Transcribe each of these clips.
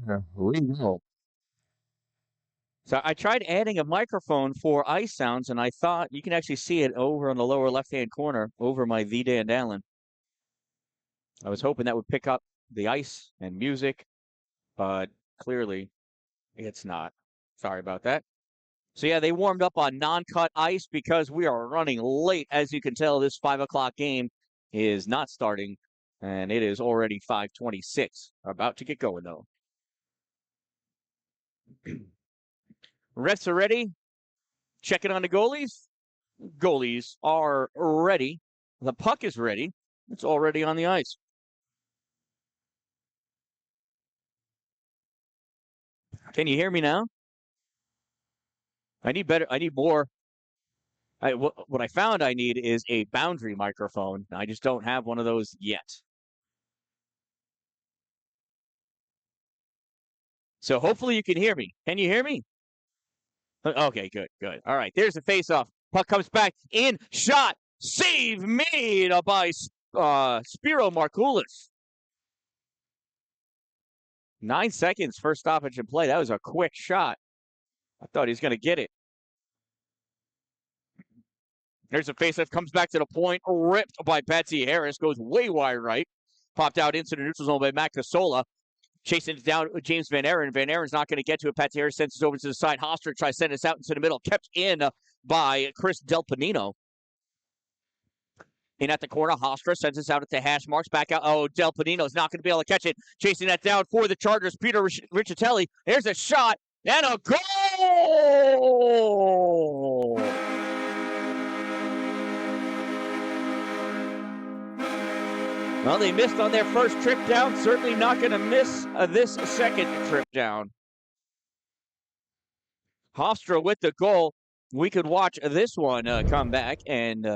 Here we go. So I tried adding a microphone for ice sounds, and I thought you can actually see it over in the lower left-hand corner over my the Dan-Dalin. I was hoping that would pick up the ice and music, but clearly it's not. Sorry about that. So yeah, they warmed up on non-cut ice because we are running late. As you can tell, this 5 o'clock game is not starting, and it is already 5:26. About to get going though. Refs are ready. Checking on the goalies. Goalies are ready. The puck is ready. It's already on the ice. Can you hear me now? I need better. I need more. What I found I need is a boundary microphone. I just don't have one of those yet. So hopefully you can hear me. Can you hear me? Okay, good, good. All right, there's the face-off. Puck comes back in, shot, save made by Spiro Markoulis. 9 seconds, first stoppage in play. That was a quick shot. I thought he was going to get it. There's a face-off, comes back to the point, ripped by Betsy Harris, goes way wide right. Popped out into the neutral zone by Matt Casola. Chasing it down with James Van Aaron. Van Aaron's not going to get to it. Patsy Harris sends it over to the side. Hofstra tries to send us out into the middle. Kept in by Chris Del Panino. In at the corner, Hofstra sends us out at the hash marks. Back out. Oh, Del Panino's not going to be able to catch it. Chasing that down for the Chargers. Peter Riccitelli. There's a shot and a goal! Well, they missed on their first trip down. Certainly not going to miss this second trip down. Hofstra with the goal. We could watch this one come back, and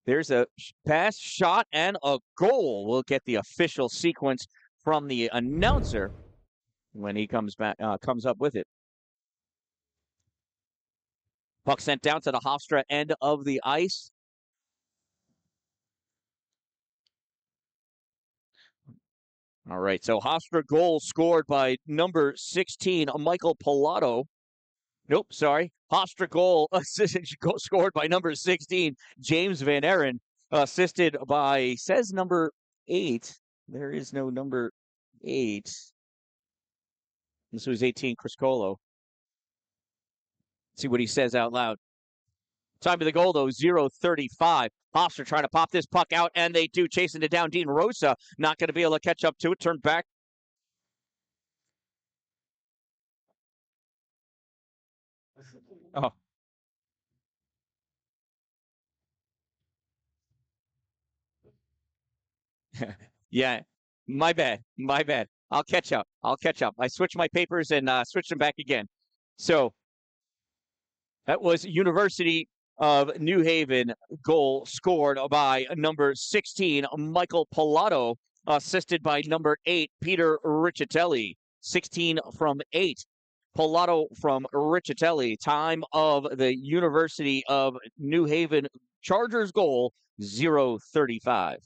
there's a pass, shot, and a goal. We'll get the official sequence from the announcer when he comes back, comes up with it. Puck sent down to the Hofstra end of the ice. All right, so Hofstra goal scored by number 16, Michael Pilato. Nope, sorry. Hofstra goal scored by number 16, James Van Aaron, assisted by, says number 8. There is no number 8. This was 18, Chris Colo. See what he says out loud. Time of the goal, though, 0:35. Hofstra trying to pop this puck out, and they do, chasing it down. Dean Rosa not going to be able to catch up to it. Turn back. Oh. Yeah, my bad. My bad. I'll catch up. I'll catch up. I switched my papers and switched them back again. So that was University of New Haven goal scored by number 16, Michael Pilato, assisted by number 8, Peter Riccitelli. 16 from 8. Pilato from Riccitelli. Time of the University of New Haven Chargers goal, 0:35.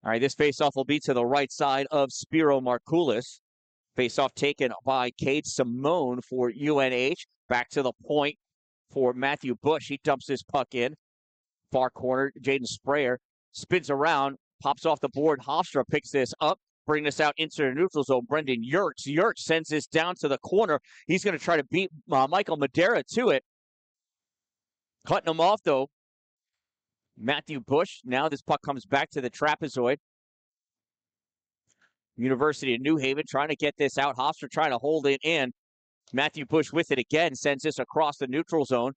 All right, this faceoff will be to the right side of Spiro Markoulis. Faceoff taken by Cade Simone for UNH. Back to the point for Matthew Bush. He dumps his puck in. Far corner, Jaden Sprayer spins around, pops off the board. Hofstra picks this up, bring this out into the neutral zone. Brendan Yerkes. Yerkes sends this down to the corner. He's going to try to beat Michael Madera to it. Cutting him off, though. Matthew Bush. Now this puck comes back to the trapezoid. University of New Haven trying to get this out. Hofstra trying to hold it in. Matthew Bush with it again. Sends this across the neutral zone.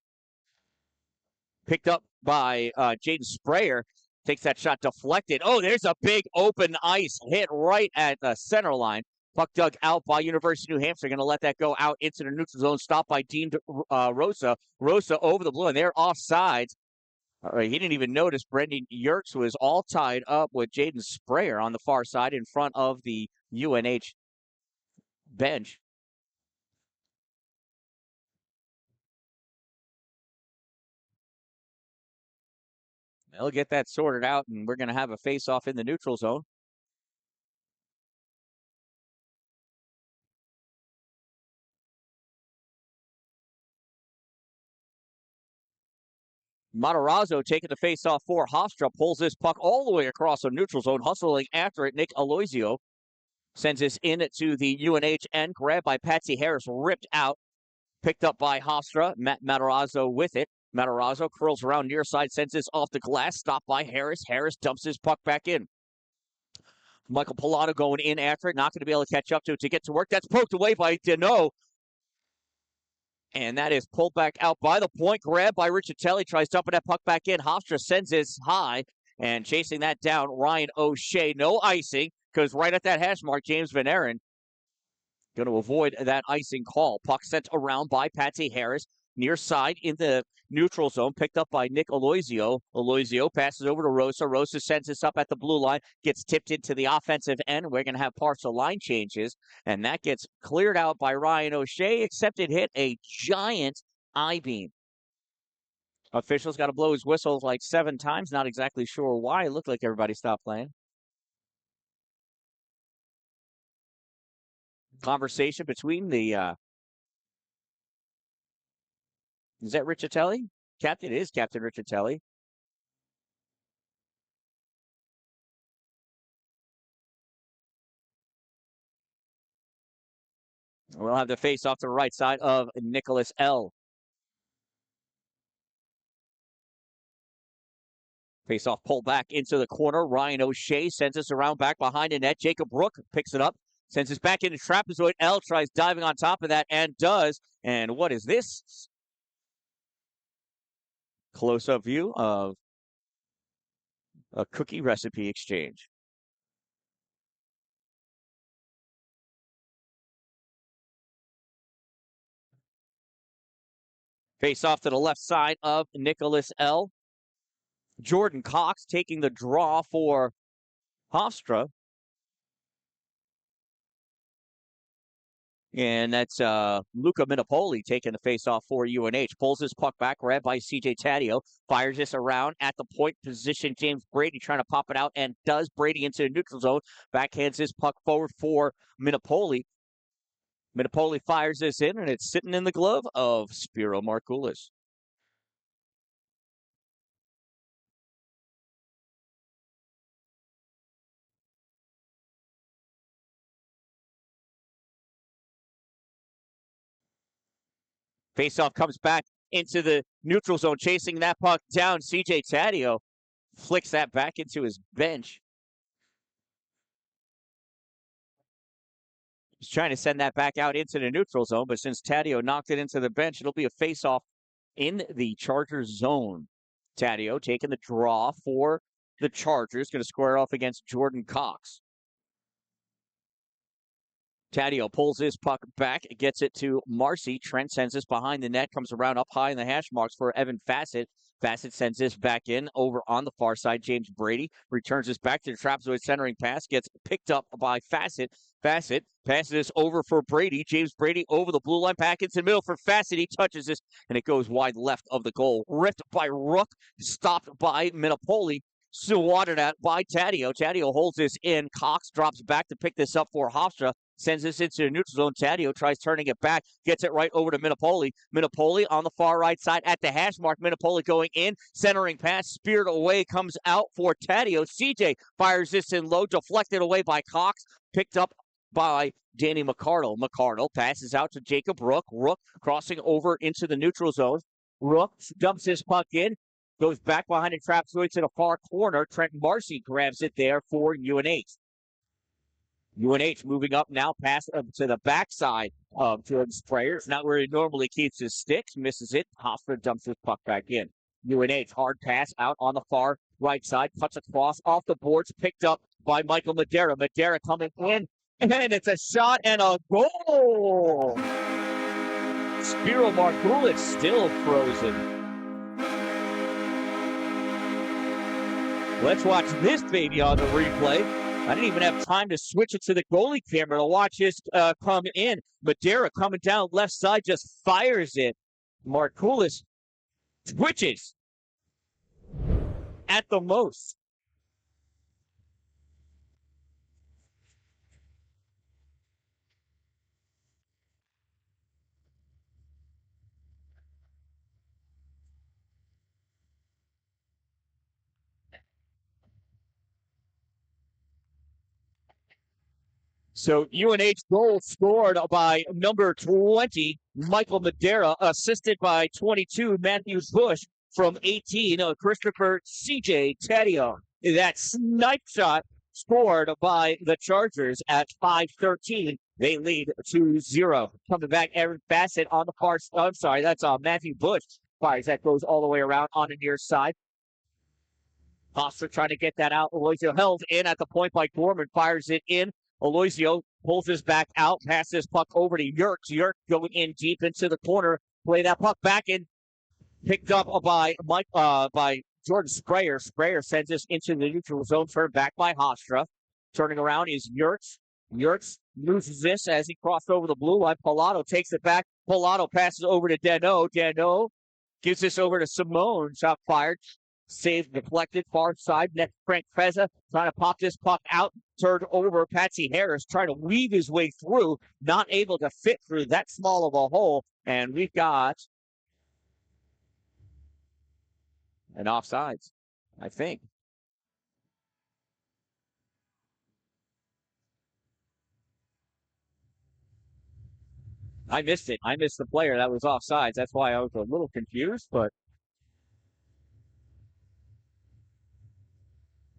Picked up by Jaden Sprayer. Takes that shot deflected. Oh, there's a big open ice hit right at the center line. Puck dug out by University of New Hampshire. Going to let that go out into the neutral zone. Stopped by Dean Rosa. Rosa over the blue, and they're offsides. He didn't even notice Brendan Yertz was all tied up with Jaden Sprayer on the far side in front of the UNH bench. They'll get that sorted out, and we're going to have a face-off in the neutral zone. Matarazzo taking the face-off for Hofstra, pulls this puck all the way across the neutral zone, hustling after it. Nick Aloisio sends this in to the UNH end, grabbed by Patsy Harris, ripped out, picked up by Hofstra. Matarazzo with it. Matarazzo curls around near side, sends this off the glass, stopped by Harris. Harris dumps his puck back in. Michael Pilato going in after it, not going to be able to catch up to it to get to work. That's poked away by Deneau. And that is pulled back out by the point. Grab by Riccitelli. Tries dumping that puck back in. Hofstra sends this high. And chasing that down, Ryan O'Shea. No icing, because right at that hash mark, James Van Aren going to avoid that icing call. Puck sent around by Patsy Harris. Near side in the neutral zone, picked up by Nick Aloisio. Aloisio passes over to Rosa. Rosa sends this up at the blue line, gets tipped into the offensive end. We're going to have partial line changes, and that gets cleared out by Ryan O'Shea, except it hit a giant I-beam. Officials got to blow his whistle like 7 times. Not exactly sure why. It looked like everybody stopped playing. Conversation between the is that Riccitelli? Captain is Captain Riccitelli. We'll have the face off to the right side of Nicholas L. Face off pulled back into the corner. Ryan O'Shea sends us around back behind the net. Jacob Brook picks it up, sends us back into trapezoid. L tries diving on top of that and does. And what is this? Close-up view of a cookie recipe exchange. Face off to the left side of Nicholas L. Jordan Cox taking the draw for Hofstra. And that's Luca Minipoli taking the face-off for UNH. Pulls his puck back, grabbed by C.J. Taddeo. Fires this around at the point position. James Brady trying to pop it out, and does. Brady into the neutral zone. Backhands his puck forward for Minipoli. Minipoli fires this in, and it's sitting in the glove of Spiro Markoulis. Faceoff comes back into the neutral zone, chasing that puck down. C.J. Taddeo flicks that back into his bench. He's trying to send that back out into the neutral zone, but since Taddeo knocked it into the bench, it'll be a faceoff in the Chargers zone. Taddeo taking the draw for the Chargers, going to square off against Jordan Cox. Taddeo pulls his puck back, gets it to Marcy. Trent sends this behind the net, comes around up high in the hash marks for Evan Fassett. Fassett sends this back in over on the far side. James Brady returns this back to the trapezoid centering pass, gets picked up by Fassett. Fassett passes this over for Brady. James Brady over the blue line, back into the middle for Fassett. He touches this, and it goes wide left of the goal. Ripped by Rook, stopped by Minipoli. Swatted at by Taddeo. Taddeo holds this in. Cox drops back to pick this up for Hofstra. Sends this into the neutral zone. Taddeo tries turning it back. Gets it right over to Minipoli. Minipoli on the far right side at the hash mark. Minipoli going in. Centering pass. Speared away. Comes out for Taddeo. CJ fires this in low. Deflected away by Cox. Picked up by Danny McCardle. McCardle passes out to Jacob Rook. Rook crossing over into the neutral zone. Rook dumps his puck in. Goes back behind the trapezoid to the far corner. Trent Marcy grabs it there for UNH. UNH moving up now, pass to the backside of Jordan Sprayer. It's not where he normally keeps his sticks. Misses it. Hofstra dumps his puck back in. UNH hard pass out on the far right side. Cuts across off the boards. Picked up by Michael Madera. Madera coming in. And it's a shot and a goal. Spiro Markoulis still frozen. Let's watch this baby on the replay. I didn't even have time to switch it to the goalie camera to watch this come in. Madera coming down left side, just fires it. Markoulis twitches at the most. So UNH goal scored by number 20, Michael Madera, assisted by 22, Matthew Bush, from 18, Christopher C.J. Taddeo. That snipe shot scored by the Chargers at 5:13. They lead 2-0. Coming back, Aaron Bassett on the far side. I'm sorry, that's Matthew Bush. Fires that goes all the way around on the near side. Hofstra trying to get that out. Aloisio held in at the point by Gorman, fires it in. Aloisio pulls his back out, passes puck over to Yerks. Yerks going in deep into the corner. Play that puck back in. Picked up by Jordan Sprayer. Sprayer sends us into the neutral zone. Turned back by Hofstra. Turning around is Yerks. Yerks loses this as he crossed over the blue line. Pilato takes it back. Pilato passes over to Dano. Dano gives this over to Simone. Shot fired. Save deflected, far side. Next, Frank Feza trying to pop this puck out. Turned over. Patsy Harris trying to weave his way through. Not able to fit through that small of a hole. And we've got an offsides, I think. I missed it. I missed the player that was offsides. That's why I was a little confused, but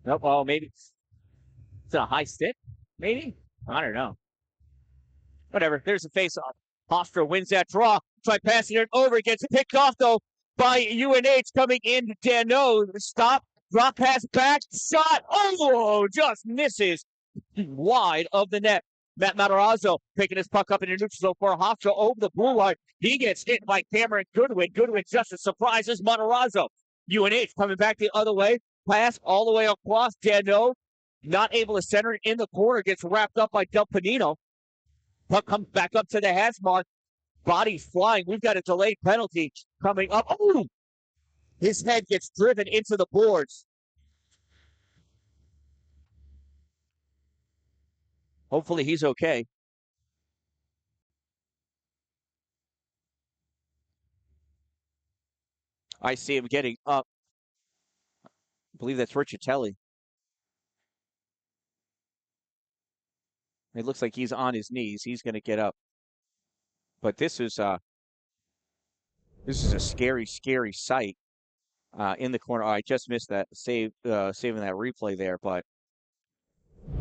nope. Oh, maybe it's a high stick. Maybe, I don't know. Whatever. There's a face-off. Hofstra wins that draw. Try passing it over. Gets picked off though by UNH coming in. Dano stop. Drop pass back. Shot. Oh, just misses wide of the net. Matt Matarazzo picking his puck up in the neutral zone for Hofstra over the blue line. He gets hit by Cameron Goodwin. Goodwin just as surprises Matarazzo. UNH coming back the other way. Pass all the way across. Dano not able to center it in the corner. Gets wrapped up by Del Panino. Puck comes back up to the hash mark. Body flying. We've got a delayed penalty coming up. Oh! His head gets driven into the boards. Hopefully he's okay. I see him getting up. I believe that's Riccitelli. It looks like he's on his knees. He's going to get up. But this is a scary, scary sight in the corner. Oh, I just missed that saving that replay there, but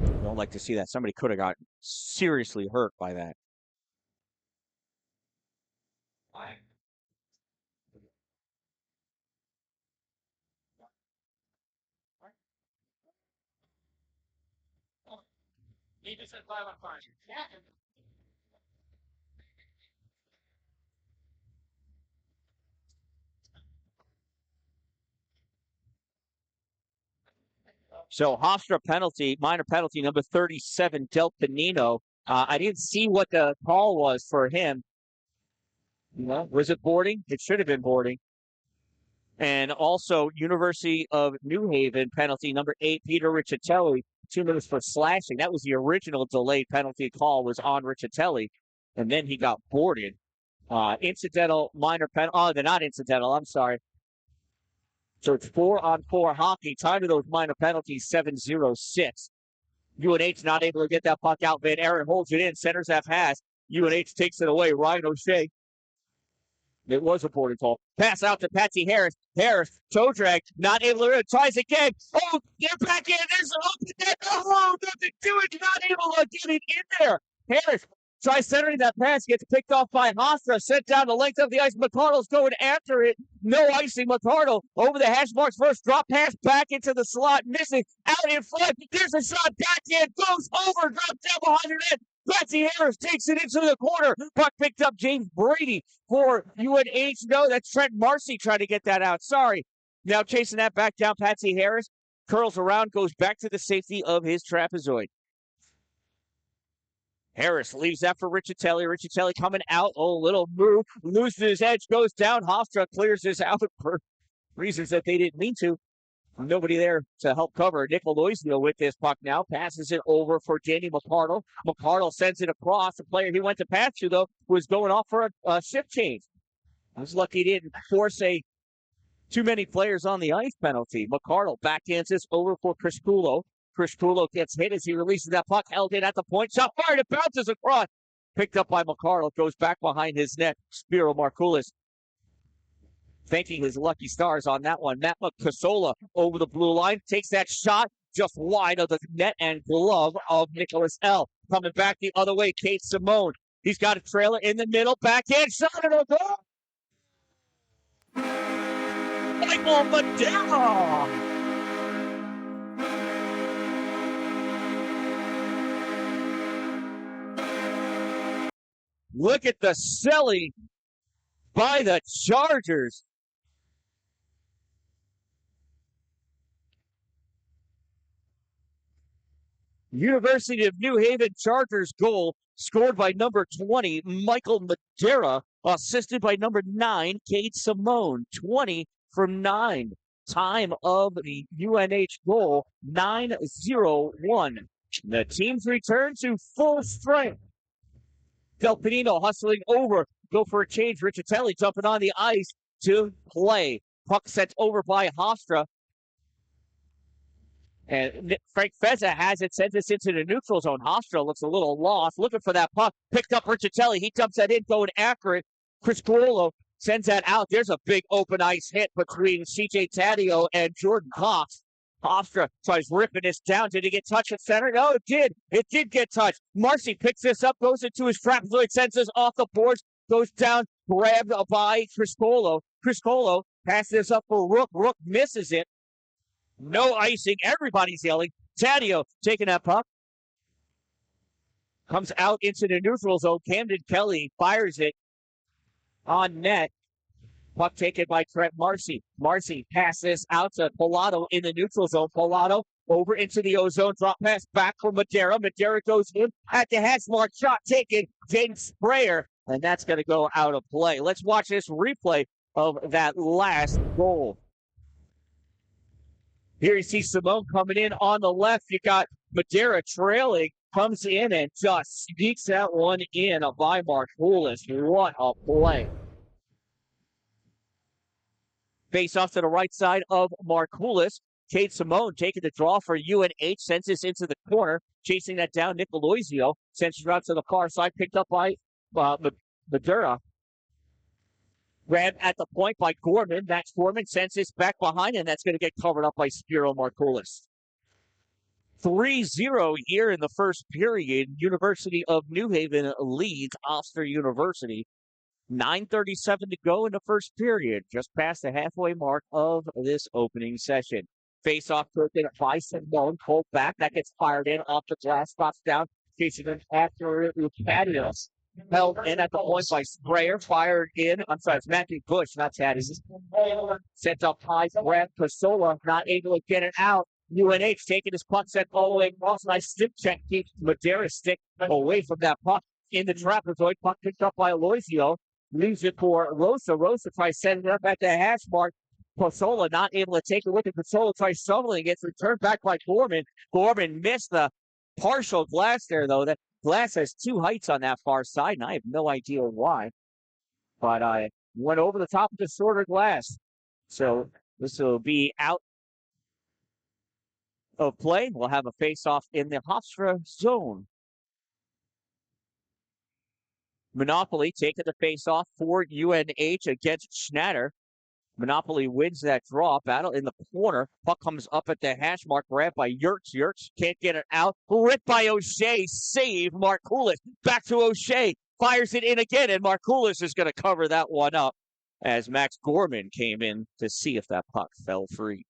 I don't like to see that. Somebody could have got seriously hurt by that. He just said 5-on-5. So Hofstra penalty, minor penalty, number 37, Del Panino. I didn't see what the call was for him. Was it boarding? It should have been boarding. And also University of New Haven penalty, number 8, Peter Riccitelli, 2 minutes for slashing. That was the original delayed penalty call, was on Riccitelli, and then he got boarded. Incidental minor penalty. Oh, they're not incidental. I'm sorry. So it's 4-on-4 hockey. Time of those minor penalties, 7:06. UNH not able to get that puck out. Van Aaron holds it in. Centers that pass. UNH takes it away. Ryan O'Shea. It was a boarding call. Pass out to Patsy Harris. Harris, toe drag, not able to tries again. Oh, get back in. There's an open net. Oh, nothing to it. Not able to get it in there. Harris tries centering that pass, gets picked off by Hofstra, sent down the length of the ice. McCardle's going after it. No icing. McCardle over the hash marks first. Drop pass back into the slot. Missing. Out in front. There's a shot. Backhand goes over. Drops down behind her net. Patsy Harris takes it into the corner. Puck picked up James Brady for UNH. No, that's Trent Marcy trying to get that out. Sorry. Now chasing that back down. Patsy Harris curls around, goes back to the safety of his trapezoid. Harris leaves that for Riccitelli. Riccitelli coming out, a little move, loses his edge, goes down. Hofstra clears this out for reasons that they didn't mean to. Nobody there to help cover. Nick Aloisio with this puck now. Passes it over for Danny McCardle. McCardle sends it across. The player he went to pass to, though, was going off for a shift change. I was lucky he didn't force too many players on the ice penalty. McCardle backhands this over for Criscuolo. Criscuolo gets hit as he releases that puck. Held in at the point. Shot fired. It bounces across. Picked up by McCardle. Goes back behind his net. Spiro Markoulis thanking his lucky stars on that one. Matt Casola over the blue line. Takes that shot just wide of the net and glove of Nicholas L. Coming back the other way, Kate Simone. He's got a trailer in the middle. Backhand shot and a goal. Michael Madera. Look at the selling by the Chargers. University of New Haven Chargers goal scored by number 20, Michael Madera, assisted by number 9, Kate Simone. 20 from 9. Time of the UNH goal, 9-0-1. The teams return to full strength. Del Pinino hustling over, go for a change. Riccitelli jumping on the ice to play. Puck sent over by Hofstra. And Frank Fezza has it, sends this into the neutral zone. Hofstra looks a little lost, looking for that puck. Picked up Riccitelli. He dumps that in, going after it. Criscuolo sends that out. There's a big open ice hit between CJ Taddeo and Jordan Cox. Hofstra tries ripping this down. Did he get touched at center? No, it did. It did get touched. Marcy picks this up, goes into his trapezoid, sends this off the boards, goes down, grabbed by Criscuolo. Criscuolo passes this up for Rook. Rook misses it. No icing. Everybody's yelling. Taddeo taking that puck. Comes out into the neutral zone. Camden Kelly fires it on net. Puck taken by Trent Marcy. Marcy passes out to Pilato in the neutral zone. Pilato over into the ozone. Drop pass back for Madera. Madera goes in at the hash mark. Shot taken. James Sprayer. And that's going to go out of play. Let's watch this replay of that last goal. Here you see Simone coming in on the left. You got Madera trailing, comes in and just sneaks that one in by Markoulis. What a play. Face off to the right side of Markoulis. Kate Simone taking the draw for UNH, sends this into the corner, chasing that down. Nick Aloisio sends it out to the far side, picked up by Madera. Grabbed at the point by Gorman. Max Gorman sends this back behind, and that's going to get covered up by Spiro Markoulis. 3-0 here in the first period. University of New Haven leads Hofstra University. 9:37 to go in the first period, just past the halfway mark of this opening session. Face-off taken by Simone, pulled back. That gets fired in off the glass, spots down, chasing it after it with Thaddeus. Held in at the point by Sprayer, fired in. I'm sorry, it's Matthew Bush, not Thaddeus. Sent up high, Brad Casola, not able to get it out. UNH taking his puck, set all the way across. Nice stick check, keeps Madera's stick away from that puck. In the trapezoid, puck picked up by Aloisio. Leaves it for Rosa. Rosa tries sending it up at the hash mark. Casola not able to take it with it. Casola tries shoveling. Gets returned back by Gorman. Gorman missed the partial glass there, though. That glass has two heights on that far side, and I have no idea why. But I went over the top of the shorter glass. So this will be out of play. We'll have a face-off in the Hofstra zone. Monopoly taking the face-off for UNH against Schnatter. Monopoly wins that draw. Battle in the corner. Puck comes up at the hash mark. Grabbed by Yurts. Yurts can't get it out. Ripped by O'Shea. Save Markoulis. Back to O'Shea. Fires it in again, and Markoulis is going to cover that one up as Max Gorman came in to see if that puck fell free.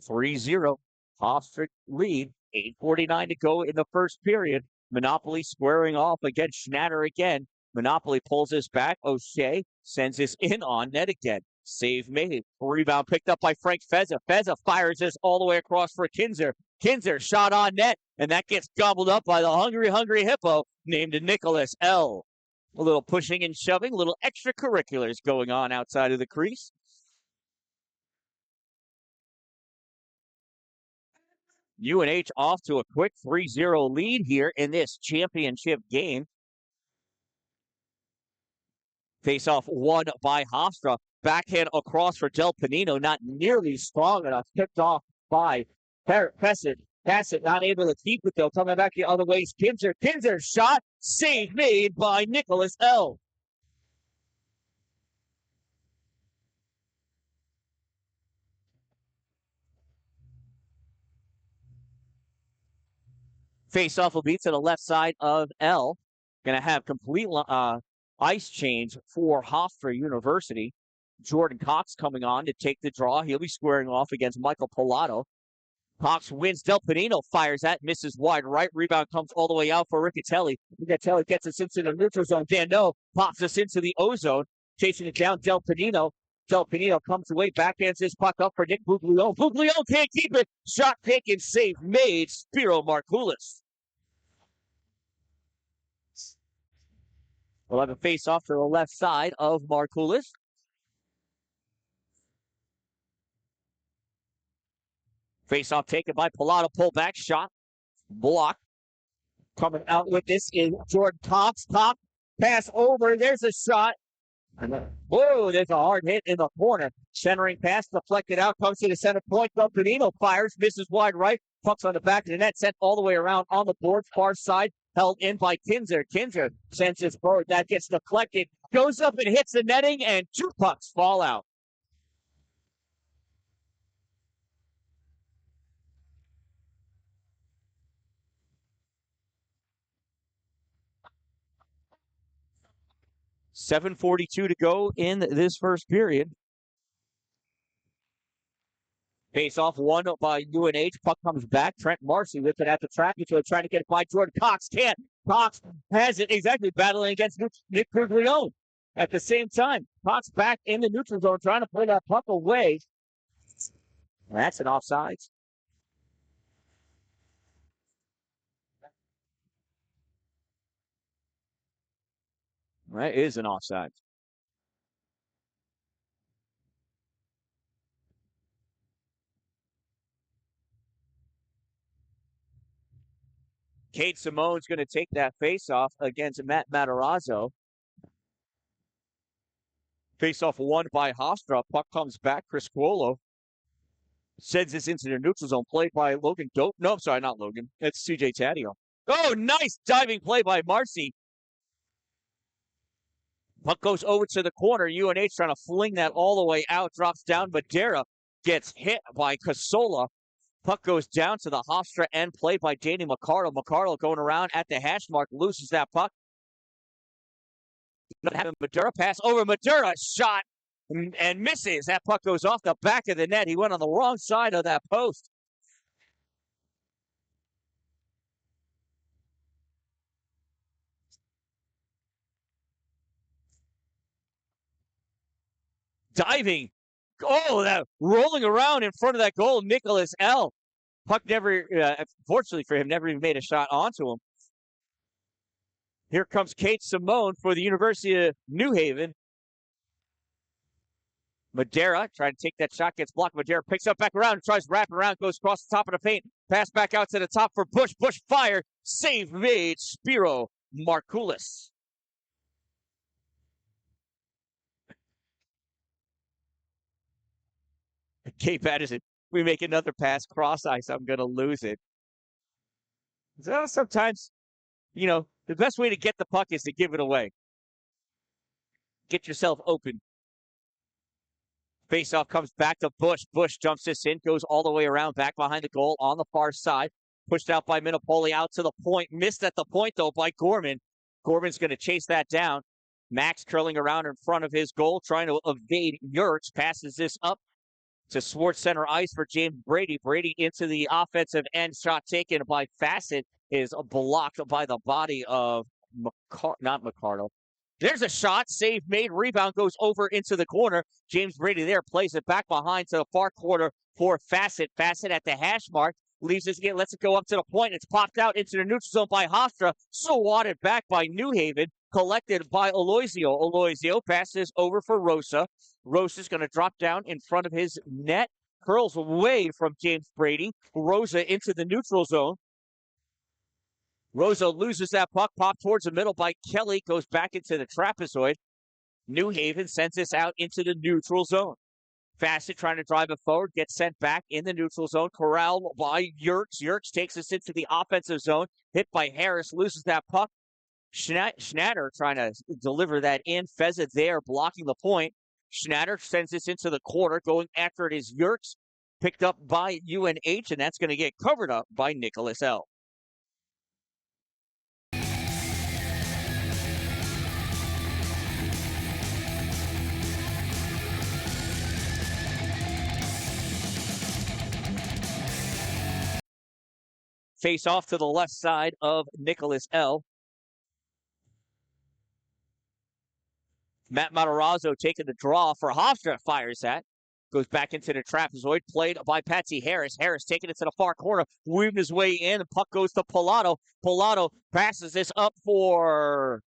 3-0. Hofstra lead. 8:49 to go in the first period. Monopoly squaring off against Schnatter again. Monopoly pulls this back. O'Shea sends this in on net again. Save made. Rebound picked up by Frank Feza. Feza fires this all the way across for Kinzer. Kinzer shot on net, and that gets gobbled up by the hungry hippo named Nicholas L. A little pushing and shoving, little extracurriculars going on outside of the crease. UNH off to a quick 3-0 lead here in this championship game. Face-off won by Hofstra. Backhand across for Del Panino, not nearly strong enough. Picked off by Bassett. Bassett not able to keep it, though. Coming back the other way is Kinzer. Kinzer shot. Save made by Nicholas L. Face-off will be to the left side of L. Going to have complete ice change for Hofstra University. Jordan Cox coming on to take the draw. He'll be squaring off against Michael Pilato. Cox wins. Del Panino fires that, misses wide right. Rebound comes all the way out for Riccatelli. Riccatelli gets us into the neutral zone. Dano pops us into the O-zone. Chasing it down, Del Panino. Del Panino comes away, backhands his puck up for Nick Buglio. Buglio can't keep it. Shot taken, save made. Spiro Markoulis. We'll have a face-off to the left side of Markoulis. Face-off taken by Pilato. Pull back shot. Block. Coming out with this is Jordan Cox. Top pass over. There's a shot. Whoa, there's a hard hit in the corner. Centering pass deflected out. Comes to the center point. Del Panino fires. Misses wide right. Pucks on the back of the net. Sent all the way around on the board. Far side. Held in by Kinzer. Kinzer sends his forward. That gets deflected. Goes up and hits the netting. And 2 pucks fall out. .742 to go in this first period. Face-off won by UNH. Puck comes back. Trent Marcy with it at the track. He's trying to get it by Jordan Cox. Can't. Cox has it. Exactly. Battling against Nick Buglio. At the same time, Cox back in the neutral zone trying to pull that puck away. That's an offsides. That is an offside. Cade Simone's going to take that face-off against Matt Matarazzo. Face-off won by Hofstra. Puck comes back. Chris Cuolo sends this into the neutral zone. Played by Logan Dope. No, I'm sorry, not Logan. It's CJ Taddeo. Oh, nice diving play by Marcy. Puck goes over to the corner. UNH trying to fling that all the way out. Drops down. Madera gets hit by Casola. Puck goes down to the Hofstra end. Play by Danny McCardle. McCardle going around at the hash mark. Loses that puck. Not having Madera pass over. Madera shot and misses. That puck goes off the back of the net. He went on the wrong side of that post. Diving. Oh, that rolling around in front of that goal, Nicholas L. Puck never, fortunately for him, never even made a shot onto him. Here comes Kate Simone for the University of New Haven. Madera trying to take that shot, gets blocked. Madera picks up back around, tries to wrap around, goes across the top of the paint. Pass back out to the top for Bush. Bush fire. Save made. Spiro Markoulis. Kate Patterson, we make another pass, cross ice, I'm going to lose it. So sometimes, the best way to get the puck is to give it away. Get yourself open. Faceoff comes back to Bush. Bush jumps this in, goes all the way around, back behind the goal on the far side. Pushed out by Minipoli, out to the point. Missed at the point, though, by Gorman. Gorman's going to chase that down. Max curling around in front of his goal, trying to evade Yurts. Passes this up to Swartz center ice for James Brady. Brady into the offensive end. Shot taken by Fassett is blocked by the body of not McCardle. There's a shot, save made, rebound goes over into the corner. James Brady there plays it back behind to the far corner for Fassett. Fassett at the hash mark, leaves this again, lets it go up to the point. It's popped out into the neutral zone by Hofstra, swatted back by New Haven, collected by Aloisio. Aloisio passes over for Rosa. Rosa's going to drop down in front of his net, curls away from James Brady. Rosa into the neutral zone. Rosa loses that puck, popped towards the middle by Kelly, goes back into the trapezoid. New Haven sends this out into the neutral zone. Fassett trying to drive it forward, gets sent back in the neutral zone, corralled by Yerkes. Yerkes takes us into the offensive zone, hit by Harris, loses that puck. Schnatter trying to deliver that in. Fezza there blocking the point. Schnatter sends this into the corner, going after it is Yerkes, picked up by UNH, and that's going to get covered up by Nicholas L. Face off to the left side of Nicholas L. Matt Matarazzo taking the draw for Hofstra, fires that. Goes back into the trapezoid, played by Patsy Harris. Harris taking it to the far corner, weaving his way in. The puck goes to Pilato. Pilato passes this up for,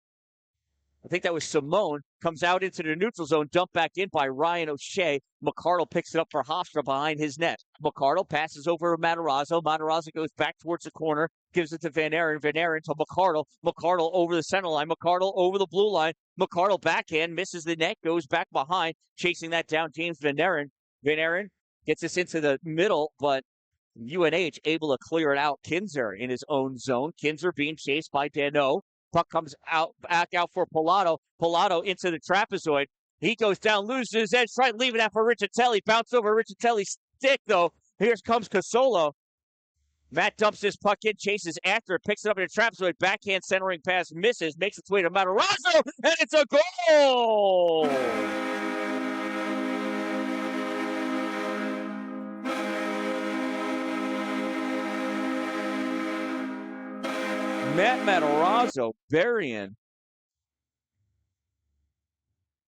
I think that was Simone. Comes out into the neutral zone, dumped back in by Ryan O'Shea. McCardle picks it up for Hofstra behind his net. McCardle passes over to Matarazzo. Matarazzo goes back towards the corner, gives it to Van Aaron. Van Aaron to McCardle. McCardle over the center line. McCardle over the blue line. McCardle backhand, misses the net, goes back behind, chasing that down James Van Aaron. Van Aaron gets this into the middle, but UNH able to clear it out. Kinzer in his own zone. Kinzer being chased by Dano. Puck comes out, back out for Pilato. Pilato into the trapezoid. He goes down, loses his edge, trying to leave it out for Riccitelli. Bounce over Riccitelli's stick, though. Here comes Casolo. Matt dumps this puck in, chases after it, picks it up in a trapezoid. Backhand centering pass misses, makes its way to Matarazzo, and it's a goal! Matt Matarazzo burying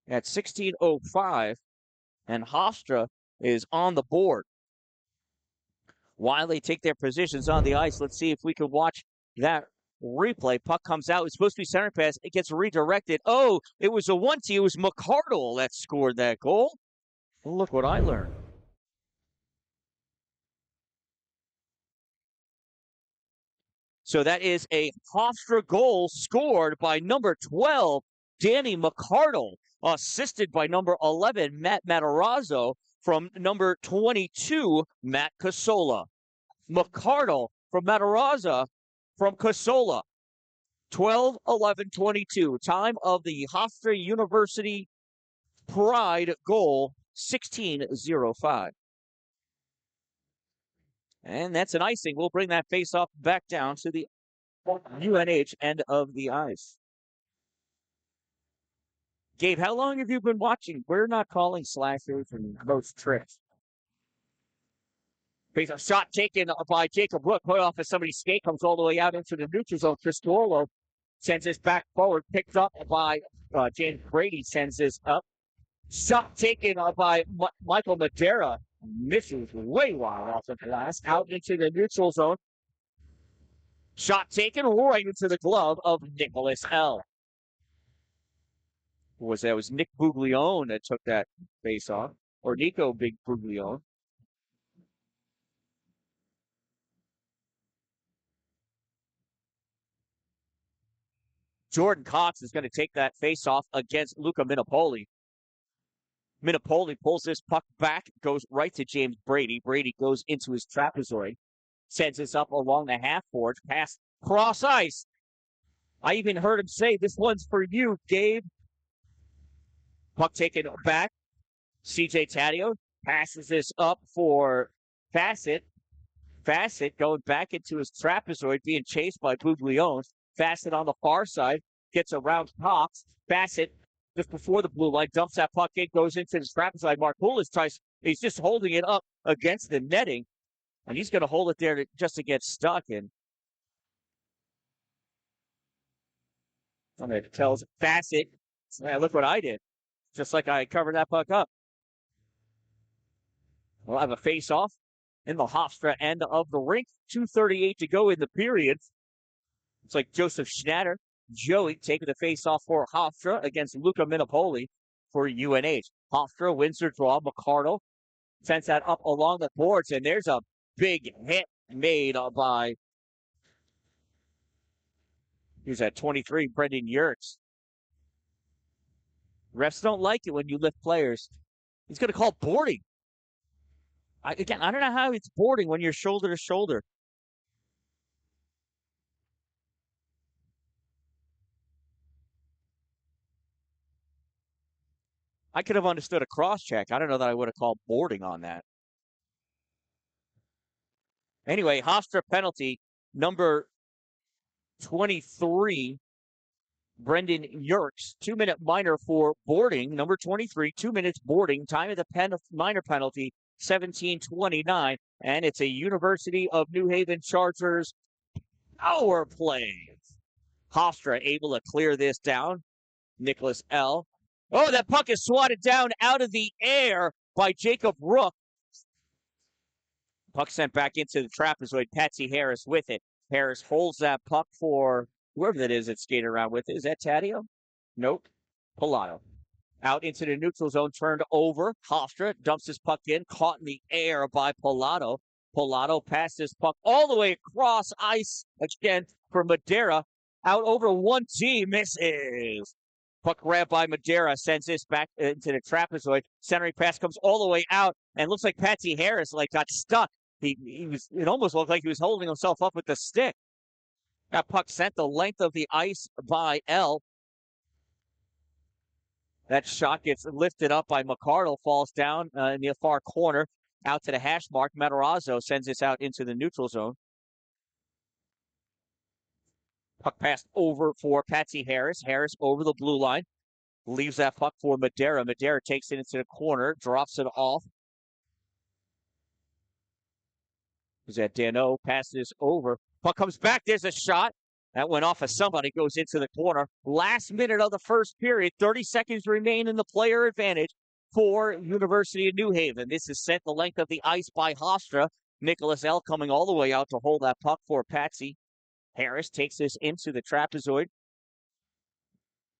at 16:05, and Hofstra is on the board. While they take their positions on the ice, let's see if we can watch that replay. Puck comes out. It's supposed to be center pass. It gets redirected. Oh, it was a 1-2. It was McCardle that scored that goal. Well, look what I learned. So that is a Hofstra goal scored by number 12, Danny McCardle, assisted by number 11, Matt Matarazzo, from number 22, Matt Casola. McCardle from Matarazzo from Casola. 12-11-22. Time of the Hofstra University Pride goal, 16:05. And that's an icing. We'll bring that faceoff back down to the UNH end of the ice. Gabe, how long have you been watching? We're not calling slashers and most tricks. Face-off shot taken by Jacob Rook, put off as somebody's skate, comes all the way out into the neutral zone. Cristolo sends this back forward, picked up by James Brady, sends this up. Shot taken by Michael Madera. Misses way wide off the glass, out into the neutral zone. Shot taken right into the glove of Nicholas L. Was Nick Buglione that took that face off, or Nico Big Buglione. Jordan Cox is going to take that face off against Luca Minipoli. Minipoli pulls this puck back, goes right to James Brady. Brady goes into his trapezoid, sends this up along the half board, past cross ice. I even heard him say, "This one's for you, Gabe." Puck taken back. CJ Taddeo passes this up for Fassett. Fassett going back into his trapezoid, being chased by Buglione. Fassett on the far side, gets around Cox. Fassett, just before the blue line, dumps that puck in, goes into the trapezoid. Markoulis tries, he's just holding it up against the netting, and he's going to hold it there just to get stuck in. And it tells Fassett Yeah, look what I did. Just like I covered that puck up. We'll have a face-off in the Hofstra end of the rink. 2:38 to go in the period. It's like Joseph Schnatter, Joey taking the face-off for Hofstra against Luca Minipoli for UNH. Hofstra wins their draw. McCardle sends that up along the boards, and there's a big hit made by, who's at 23, Brendan Yertz. Refs don't like it when you lift players. He's going to call boarding. I don't know how it's boarding when you're shoulder to shoulder. I could have understood a cross check. I don't know that I would have called boarding on that. Anyway, Hofstra penalty, number 23, Brendan Yertz, 2-minute minor for boarding. Number 23, 2 minutes boarding. Time of the minor penalty, 17:29. And it's a University of New Haven Chargers power play. Hofstra able to clear this down. Nicholas L. Oh, that puck is swatted down out of the air by Jacob Rook. Puck sent back into the trapezoid. Patsy Harris with it. Harris holds that puck for whoever that is that's skating around with it. Is that Taddeo? Nope. Pilato. Out into the neutral zone, turned over. Hofstra dumps his puck in, caught in the air by Pilato. Pilato passes puck all the way across ice again for Madeira. Out over one team, misses. Puck grabbed by Madeira, sends this back into the trapezoid. Centering pass comes all the way out, and looks like Patsy Harris got stuck. It almost looked like he was holding himself up with the stick. That puck sent the length of the ice by L. That shot gets lifted up by McCardle, falls down in the far corner, out to the hash mark. Matarazzo sends this out into the neutral zone. Puck passed over for Patsy Harris. Harris over the blue line. Leaves that puck for Madeira. Madeira takes it into the corner, drops it off. Is that Dano? Passes over. Puck comes back. There's a shot. That went off of somebody, goes into the corner. Last minute of the first period. 30 seconds remain in the player advantage for University of New Haven. This is sent the length of the ice by Hofstra. Nicholas L. coming all the way out to hold that puck for Patsy. Harris takes this into the trapezoid.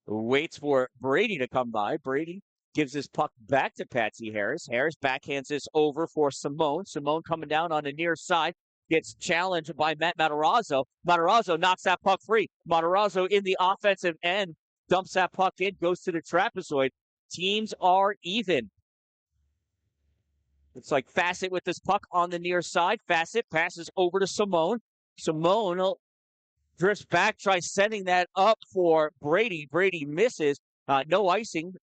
Waits for Brady to come by. Brady gives his puck back to Patsy Harris. Harris backhands this over for Simone. Simone coming down on the near side. Gets challenged by Matt Matarazzo. Matarazzo knocks that puck free. Matarazzo in the offensive end. Dumps that puck in. Goes to the trapezoid. Teams are even. It's like Fassett with this puck on the near side. Fassett passes over to Simone. Simone drifts back, tries sending that up for Brady. Brady misses. No icing.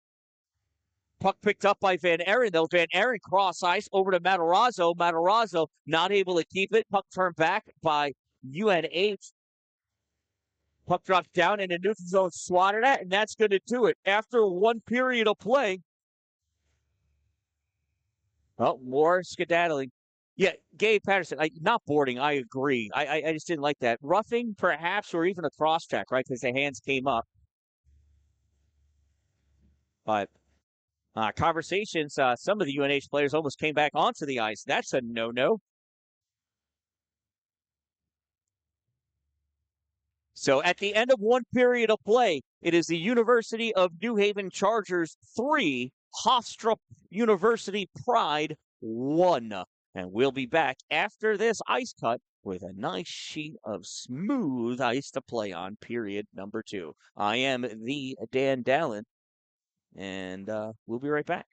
Puck picked up by Van Aaron, though. Van Aaron cross ice over to Matarazzo. Matarazzo not able to keep it. Puck turned back by UNH. Puck drops down in the neutral zone, swatted at, and that's going to do it. After one period of play. Well, more skedaddling. Yeah, Gabe Patterson, not boarding, I agree. I just didn't like that. Roughing, perhaps, or even a cross check, right? Because the hands came up. But conversations, some of the UNH players almost came back onto the ice. That's a no-no. So at the end of one period of play, it is the University of New Haven Chargers 3, Hofstra University Pride 1. And we'll be back after this ice cut with a nice sheet of smooth ice to play on, period number 2. I am the Dan-Dalin, and we'll be right back.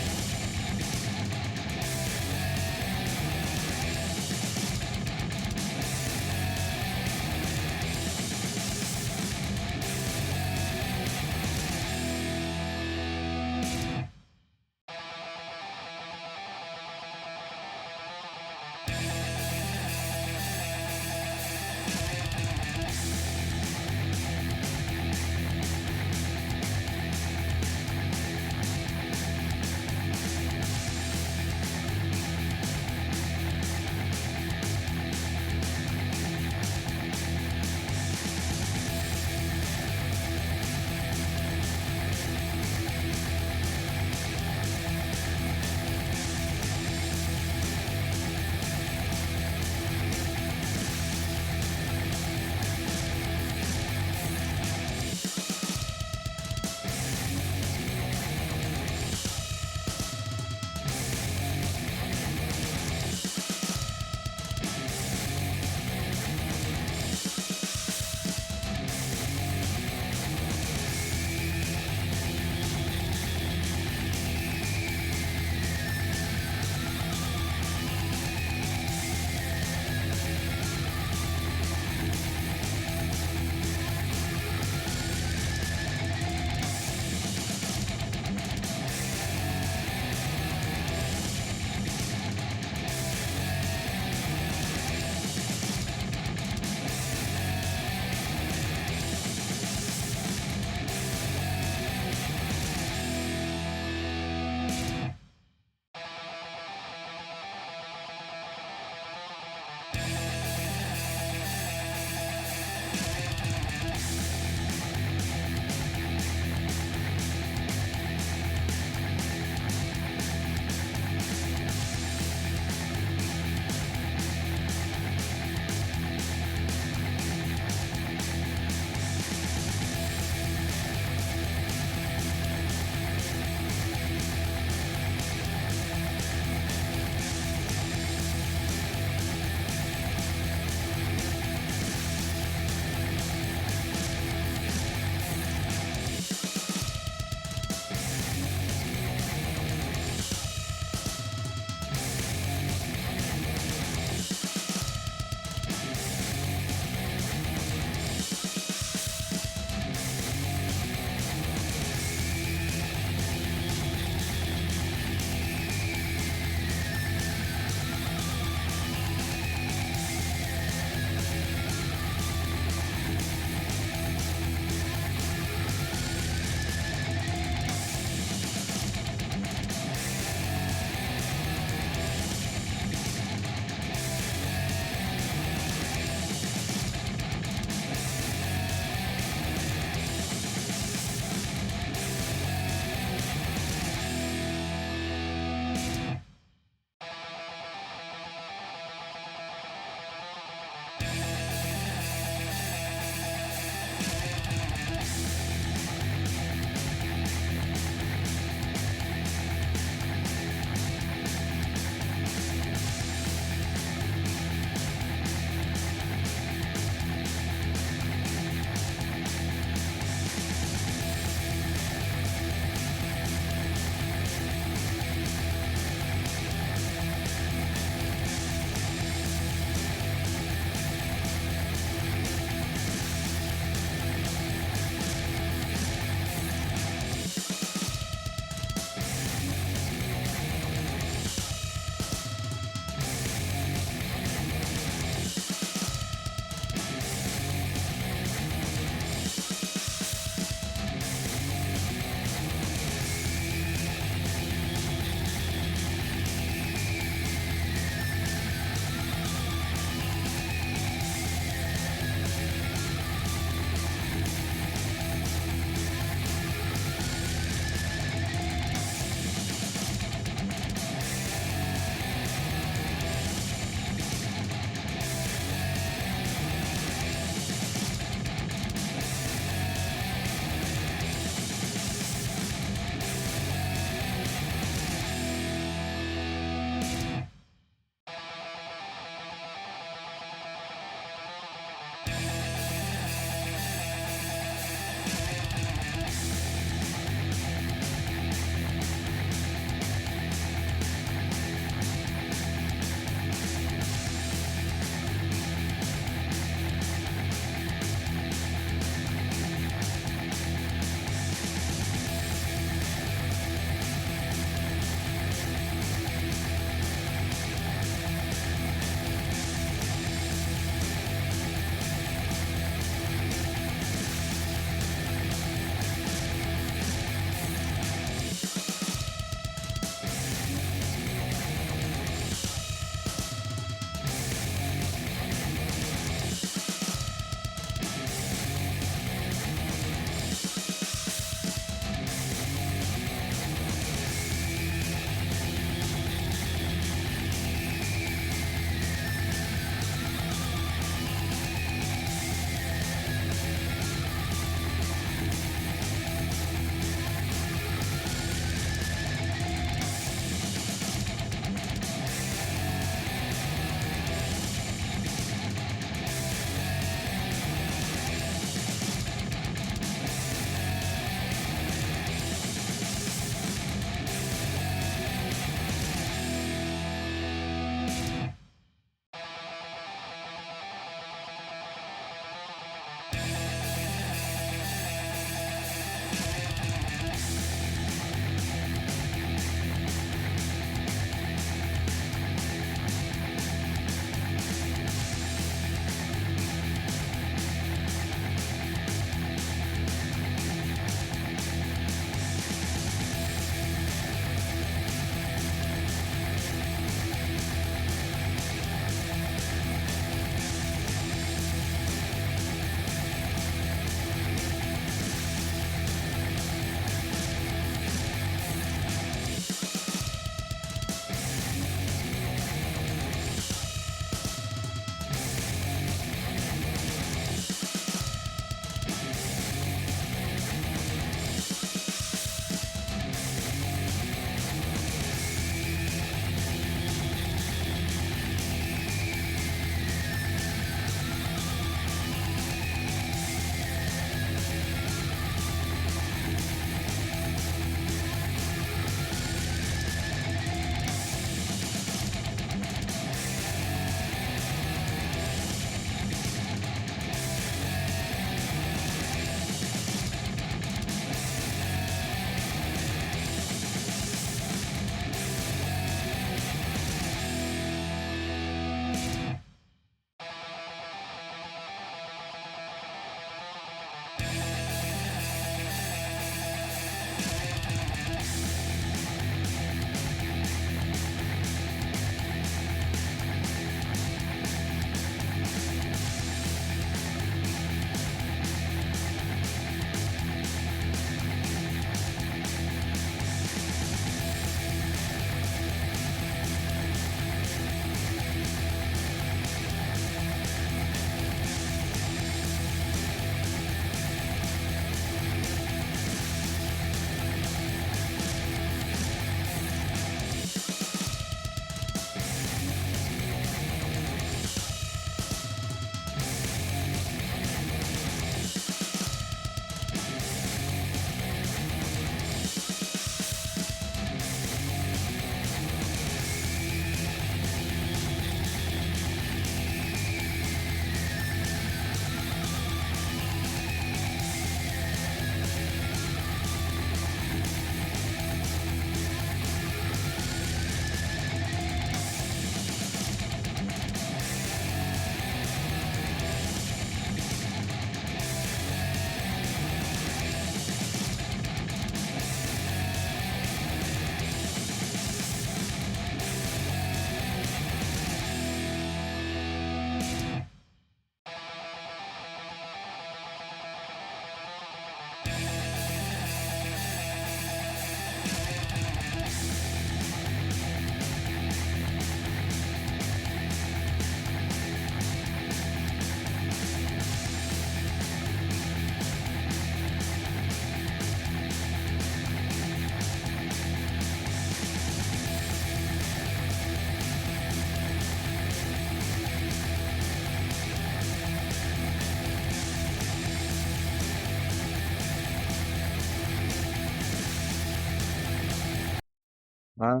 Uh,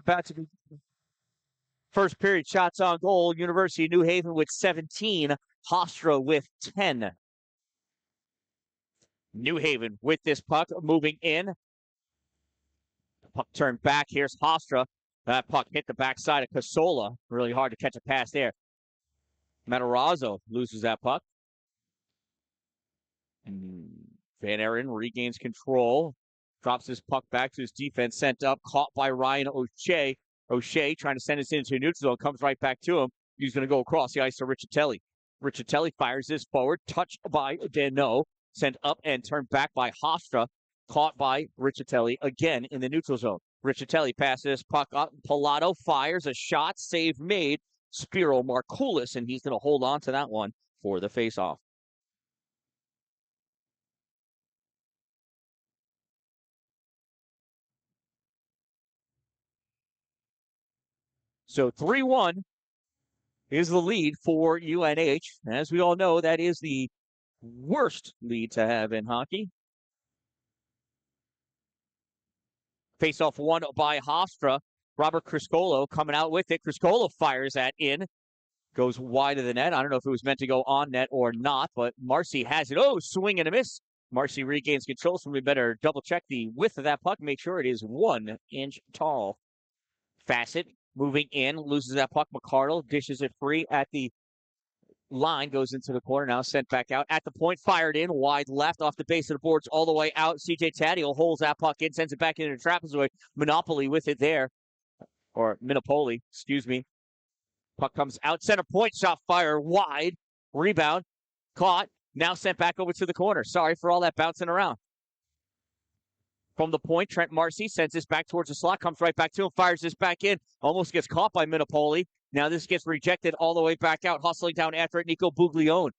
about to be first period shots on goal. University of New Haven with 17. Hofstra with 10. New Haven with this puck moving in. Puck turned back. Here's Hofstra. That puck hit the backside of Casola. Really hard to catch a pass there. Matarazzo loses that puck. Van Aaron regains control. Drops his puck back to his defense. Sent up. Caught by Ryan O'Shea. O'Shea trying to send us into a neutral zone. Comes right back to him. He's going to go across the ice to Riccitelli. Riccitelli fires this forward. Touched by Dano. Sent up and turned back by Hofstra. Caught by Riccitelli again in the neutral zone. Riccitelli passes puck up. Pilato fires a shot. Save made. Spiro Markoulis, and he's going to hold on to that one for the faceoff. So 3-1 is the lead for UNH. As we all know, that is the worst lead to have in hockey. Face-off won by Hofstra. Robert Criscolo coming out with it. Criscolo fires that in. Goes wide of the net. I don't know if it was meant to go on net or not, but Marcy has it. Oh, swing and a miss. Marcy regains control, so we better double-check the width of that puck. Make sure it is 1 inch tall. Facet moving in, loses that puck. McCardle dishes it free at the line, goes into the corner, now sent back out. At the point, fired in, wide left, off the base of the boards, all the way out. CJ Taddeo holds that puck in, sends it back into the trapezoid. Monopoly with it there. Or Minipoli, excuse me. Puck comes out, center point, shot fire, wide. Rebound, caught, now sent back over to the corner. Sorry for all that bouncing around. From the point, Trent Marcy sends this back towards the slot, comes right back to him, fires this back in, almost gets caught by Minipoli. Now this gets rejected all the way back out, hustling down after it. Nico Buglione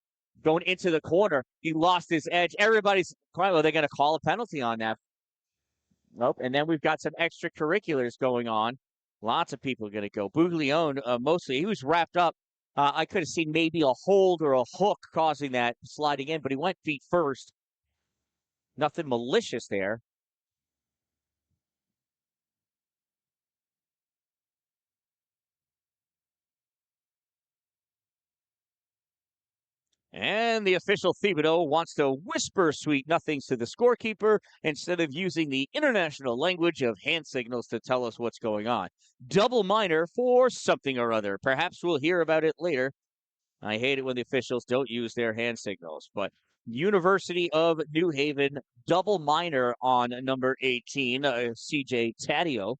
going into the corner. He lost his edge. Everybody's crying, well, they're going to call a penalty on that. Nope. And then we've got some extracurriculars going on. Lots of people are going to go. Buglione, mostly, he was wrapped up. I could have seen maybe a hold or a hook causing that sliding in, but he went feet first. Nothing malicious there. And the official Thibodeau wants to whisper sweet nothings to the scorekeeper instead of using the international language of hand signals to tell us what's going on. Double minor for something or other. Perhaps we'll hear about it later. I hate it when the officials don't use their hand signals, but University of New Haven, double minor on number 18, CJ Taddeo.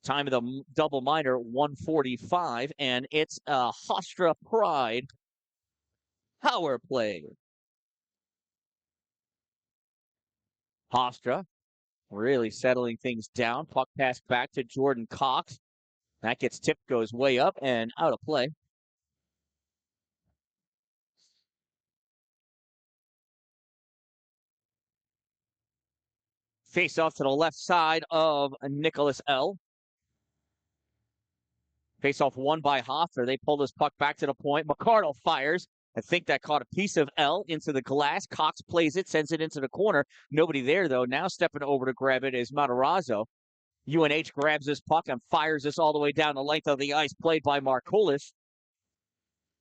Time of the double minor, 1:45, and it's a Hofstra Pride power play. Hofstra really settling things down. Puck pass back to Jordan Cox. That gets tipped, goes way up and out of play. Face off to the left side of Nicholas L. Face off won by Hofstra. They pull this puck back to the point. McCardle fires. I think that caught a piece of L into the glass. Cox plays it, sends it into the corner. Nobody there, though. Now stepping over to grab it is Matarazzo. UNH grabs this puck and fires this all the way down the length of the ice, played by Markoulis.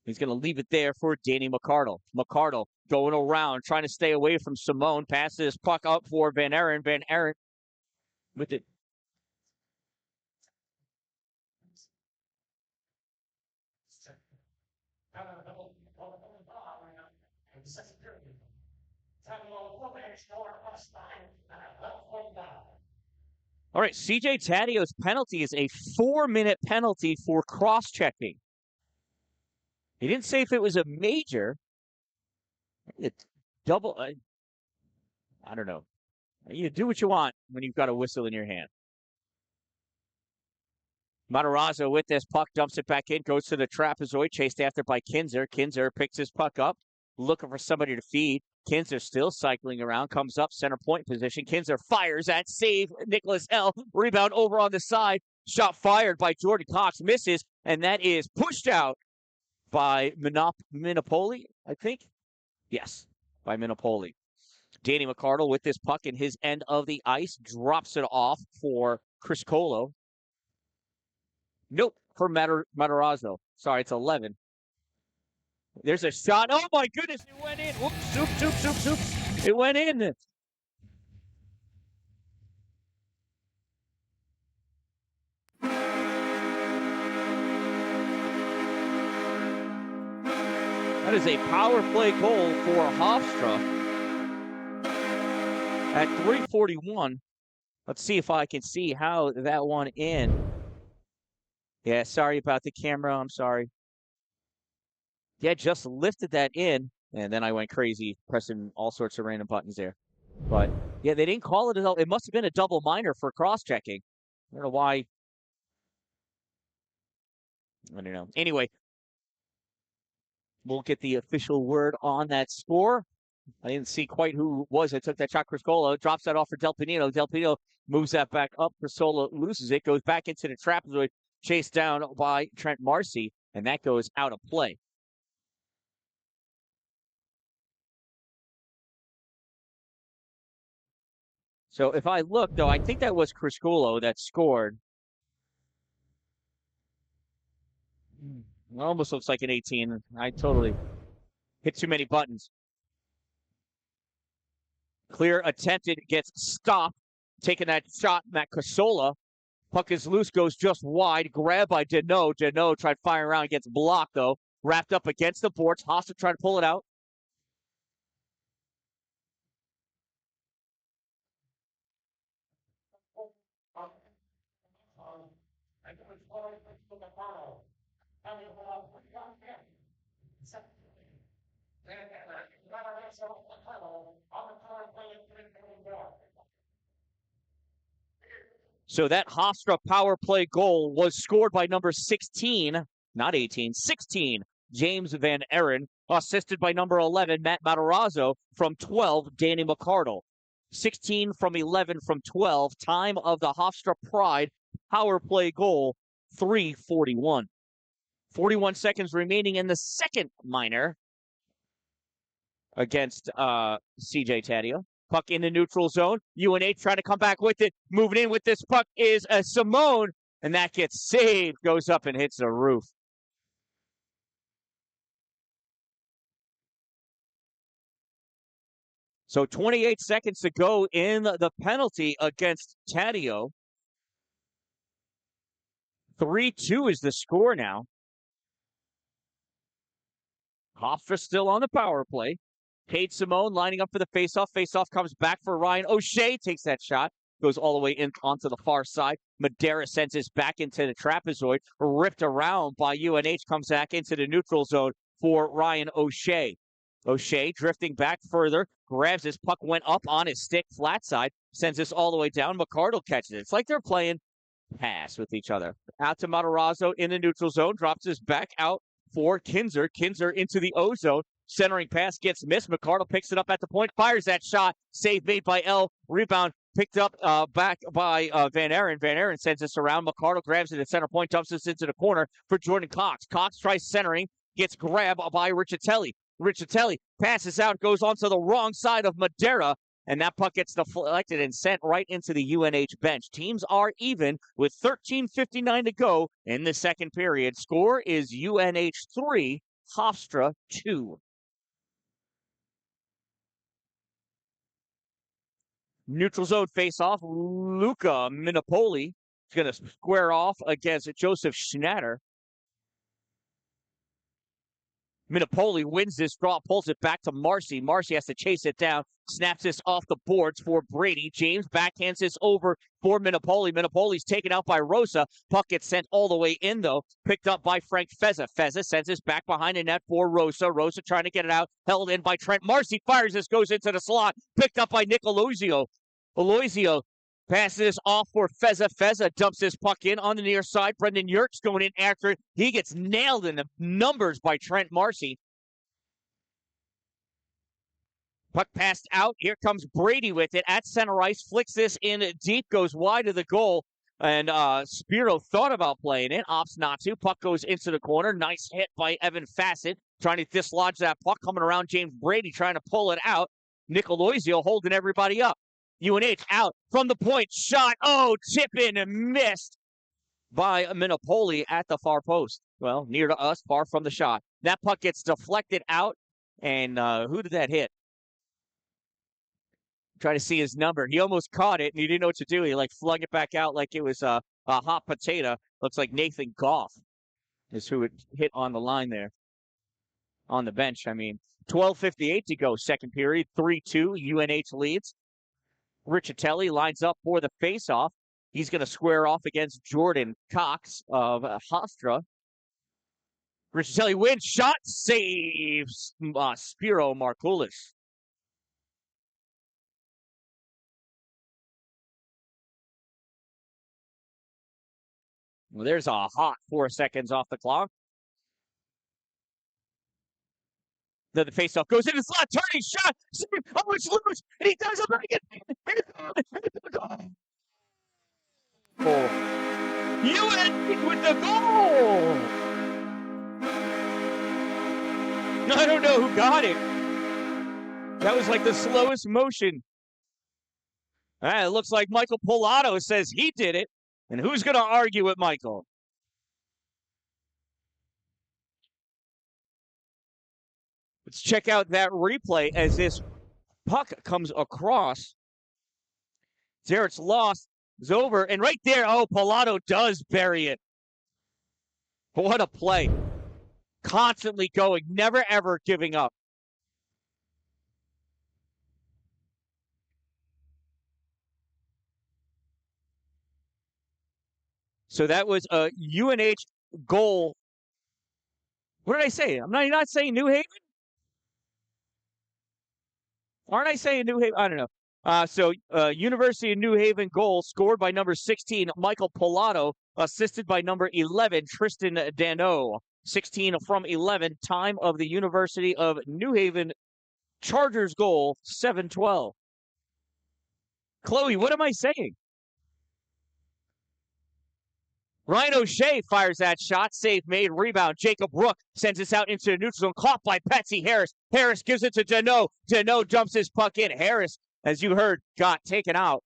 He's going to leave it there for Danny McCardle. McCardle going around, trying to stay away from Simone. Passes puck up for Van Aaron. Van Aaron with it. All right, CJ Taddeo's penalty is a 4-minute penalty for cross-checking. He didn't say if it was a major. It's double. I don't know. You do what you want when you've got a whistle in your hand. Matarazzo with this puck, dumps it back in, goes to the trapezoid, chased after by Kinzer. Kinzer picks his puck up, looking for somebody to feed. Kinzer still cycling around, comes up center point position. Kinzer fires at save. Nicholas L. Rebound over on the side. Shot fired by Jordan Cox, misses, and that is pushed out by Minipoli, I think. Yes, by Minipoli. Danny McCardle with this puck in his end of the ice, drops it off for Chris Colo. Nope, for Matarazzo. Sorry, it's 11. There's a shot. Oh my goodness, it went in. Whoops, soup. It went in. That is a power play goal for Hofstra at 3:41. Let's see if I can see how that one in. Yeah, sorry about the camera. I'm sorry. Yeah, just lifted that in, and then I went crazy pressing all sorts of random buttons there. But yeah, they didn't call it a. It must have been a double minor for cross-checking. I don't know why. I don't know. Anyway, we'll get the official word on that score. I didn't see quite who it was that took that shot. Criscola drops that off for Del Pinino. Del Pinino moves that back up. Criscola loses it, goes back into the trapezoid, chased down by Trent Marcy, and that goes out of play. So if I look, though, I think that was Criscola that scored. It almost looks like an 18. I totally hit too many buttons. Clear attempted, gets stopped. Taking that shot, Matt Casola. Puck is loose, goes just wide. Grab by Deneau. Deneau tried firing around, gets blocked, though. Wrapped up against the boards. Hofstra tried to pull it out. So that Hofstra power play goal was scored by number 16, not 18, 16, James Van Aaron, assisted by number 11, Matt Matarazzo, from 12, Danny McCardle. 16 from 11 from 12, time of the Hofstra Pride power play goal, 3:41. 41 seconds remaining in the second minor against CJ Taddeo. Puck in the neutral zone. UNH trying to come back with it. Moving in with this puck is Simone, and that gets saved. Goes up and hits the roof. So 28 seconds to go in the penalty against Taddeo. 3-2 is the score now. Hofstra still on the power play. Cade Simone lining up for the faceoff. Faceoff comes back for Ryan O'Shea. Takes that shot. Goes all the way in onto the far side. Madera sends this back into the trapezoid. Ripped around by UNH. Comes back into the neutral zone for Ryan O'Shea. O'Shea drifting back further. Grabs his puck. Went up on his stick. Flat side. Sends this all the way down. McCardle catches it. It's like they're playing pass with each other. Out to Matarazzo in the neutral zone. Drops his back out for Kinzer. Kinzer into the O zone. Centering pass gets missed. McCardle picks it up at the point. Fires that shot. Save made by L. Rebound picked up back by Van Aaron. Van Aaron sends this around. McCardle grabs it at center point. Dumps this into the corner for Jordan Cox. Cox tries centering. Gets grabbed by Riccitelli. Riccitelli passes out. Goes onto the wrong side of Madera. And that puck gets deflected and sent right into the UNH bench. Teams are even with 13:59 to go in the second period. Score is UNH 3, Hofstra 2. Neutral zone face-off. Luca Minipoli is going to square off against Joseph Schnatter. Minipoli wins this draw, pulls it back to Marcy. Marcy has to chase it down, snaps this off the boards for Brady. James backhands this over for Minipoli. Minipoli's taken out by Rosa. Puck gets sent all the way in, though. Picked up by Frank Feza. Feza sends this back behind the net for Rosa. Rosa trying to get it out. Held in by Trent. Marcy fires this, goes into the slot. Picked up by Nick Aloisio. Aloisio passes this off for Feza. Feza dumps this puck in on the near side. Brendan Yerkes going in after it. He gets nailed in the numbers by Trent Marcy. Puck passed out. Here comes Brady with it at center ice. Flicks this in deep. Goes wide of the goal. And Spiro thought about playing it. Opts not to. Puck goes into the corner. Nice hit by Evan Fassett. Trying to dislodge that puck. Coming around James Brady trying to pull it out. Nicoloizio holding everybody up. UNH out from the point, shot. Oh, tip in and missed by Minipoli at the far post. Well, near to us, far from the shot. That puck gets deflected out, and who did that hit? Try to see his number. He almost caught it, and he didn't know what to do. He flung it back out like it was a hot potato. Looks like Nathan Goff is who it hit on the line there. On the bench, 12:58 to go, second period, 3-2, UNH leads. Riccitelli lines up for the faceoff. He's going to square off against Jordan Cox of Hofstra. Riccitelli wins, shot, saves Spiro Markoulis. Well, there's a hot 4 seconds off the clock. Then the faceoff goes in the slot, turning shot. Oh, it's loose, and he does it. UN with the goal. I don't know who got it. That was like the slowest motion. It looks like Michael Pilato says he did it. And who's going to argue with Michael? Let's check out that replay as this puck comes across. Zarrett's lost. It's over. And right there, Pilato does bury it. What a play. Constantly going, never ever giving up. So that was a UNH goal. What did I say? I'm not saying New Haven? Aren't I saying New Haven? I don't know. So University of New Haven goal scored by number 16, Michael Pilato, assisted by number 11, Tristan Dano. 16 from 11, time of the University of New Haven Chargers goal, 7-12. Chloe, what am I saying? Ryan O'Shea fires that shot. Save made. Rebound. Jacob Rook sends this out into the neutral zone. Caught by Patsy Harris. Harris gives it to Dano. Dano dumps his puck in. Harris, as you heard, got taken out.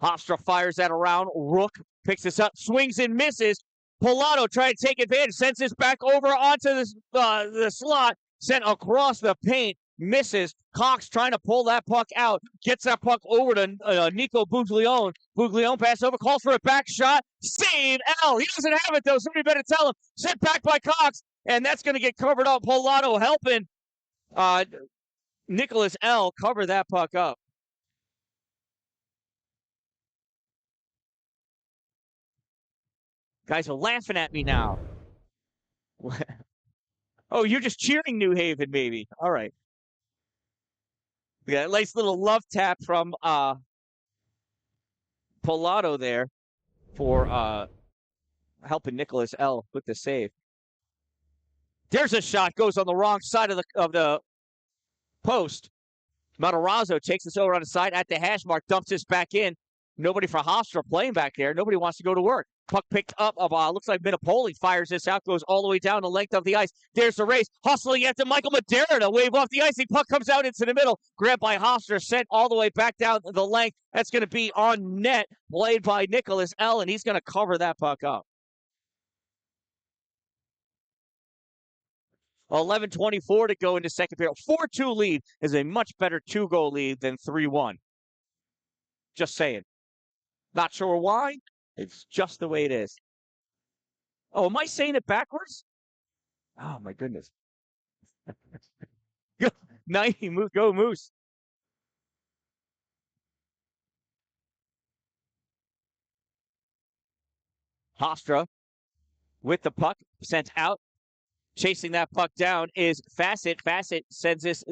Hofstra fires that around. Rook picks this up. Swings and misses. Pilato trying to take advantage. Sends this back over onto the slot. Sent across the paint. Misses. Cox trying to pull that puck out. Gets that puck over to Nico Buglione. Buglione pass over. Calls for a back shot. Save L. He doesn't have it, though. Somebody better tell him. Sent back by Cox. And that's going to get covered up. Pilato helping Nicholas L. cover that puck up. Guys are laughing at me now. Oh, you're just cheering New Haven, maybe. All right. We got a nice little love tap from Pilato there for helping Nicholas L. with the save. There's a shot, goes on the wrong side of the post. Matarazzo takes this over on the side at the hash mark, dumps this back in. Nobody for Hofstra playing back there. Nobody wants to go to work. Puck picked up of looks like Minipoli fires this out, goes all the way down the length of the ice. There's the race. Hustling after Michael Madera to wave off the ice. The puck comes out into the middle. Grabbed by Hofstra, sent all the way back down the length. That's going to be on net, played by Nicholas L., and he's going to cover that puck up. 11:24 to go into second period. 4-2 lead is a much better 2-goal lead than 3-1. Just saying. Not sure why. It's just the way it is. Oh, am I saying it backwards? Oh, my goodness. 90, go Moose. Hofstra with the puck sent out. Chasing that puck down is Fassett. Fassett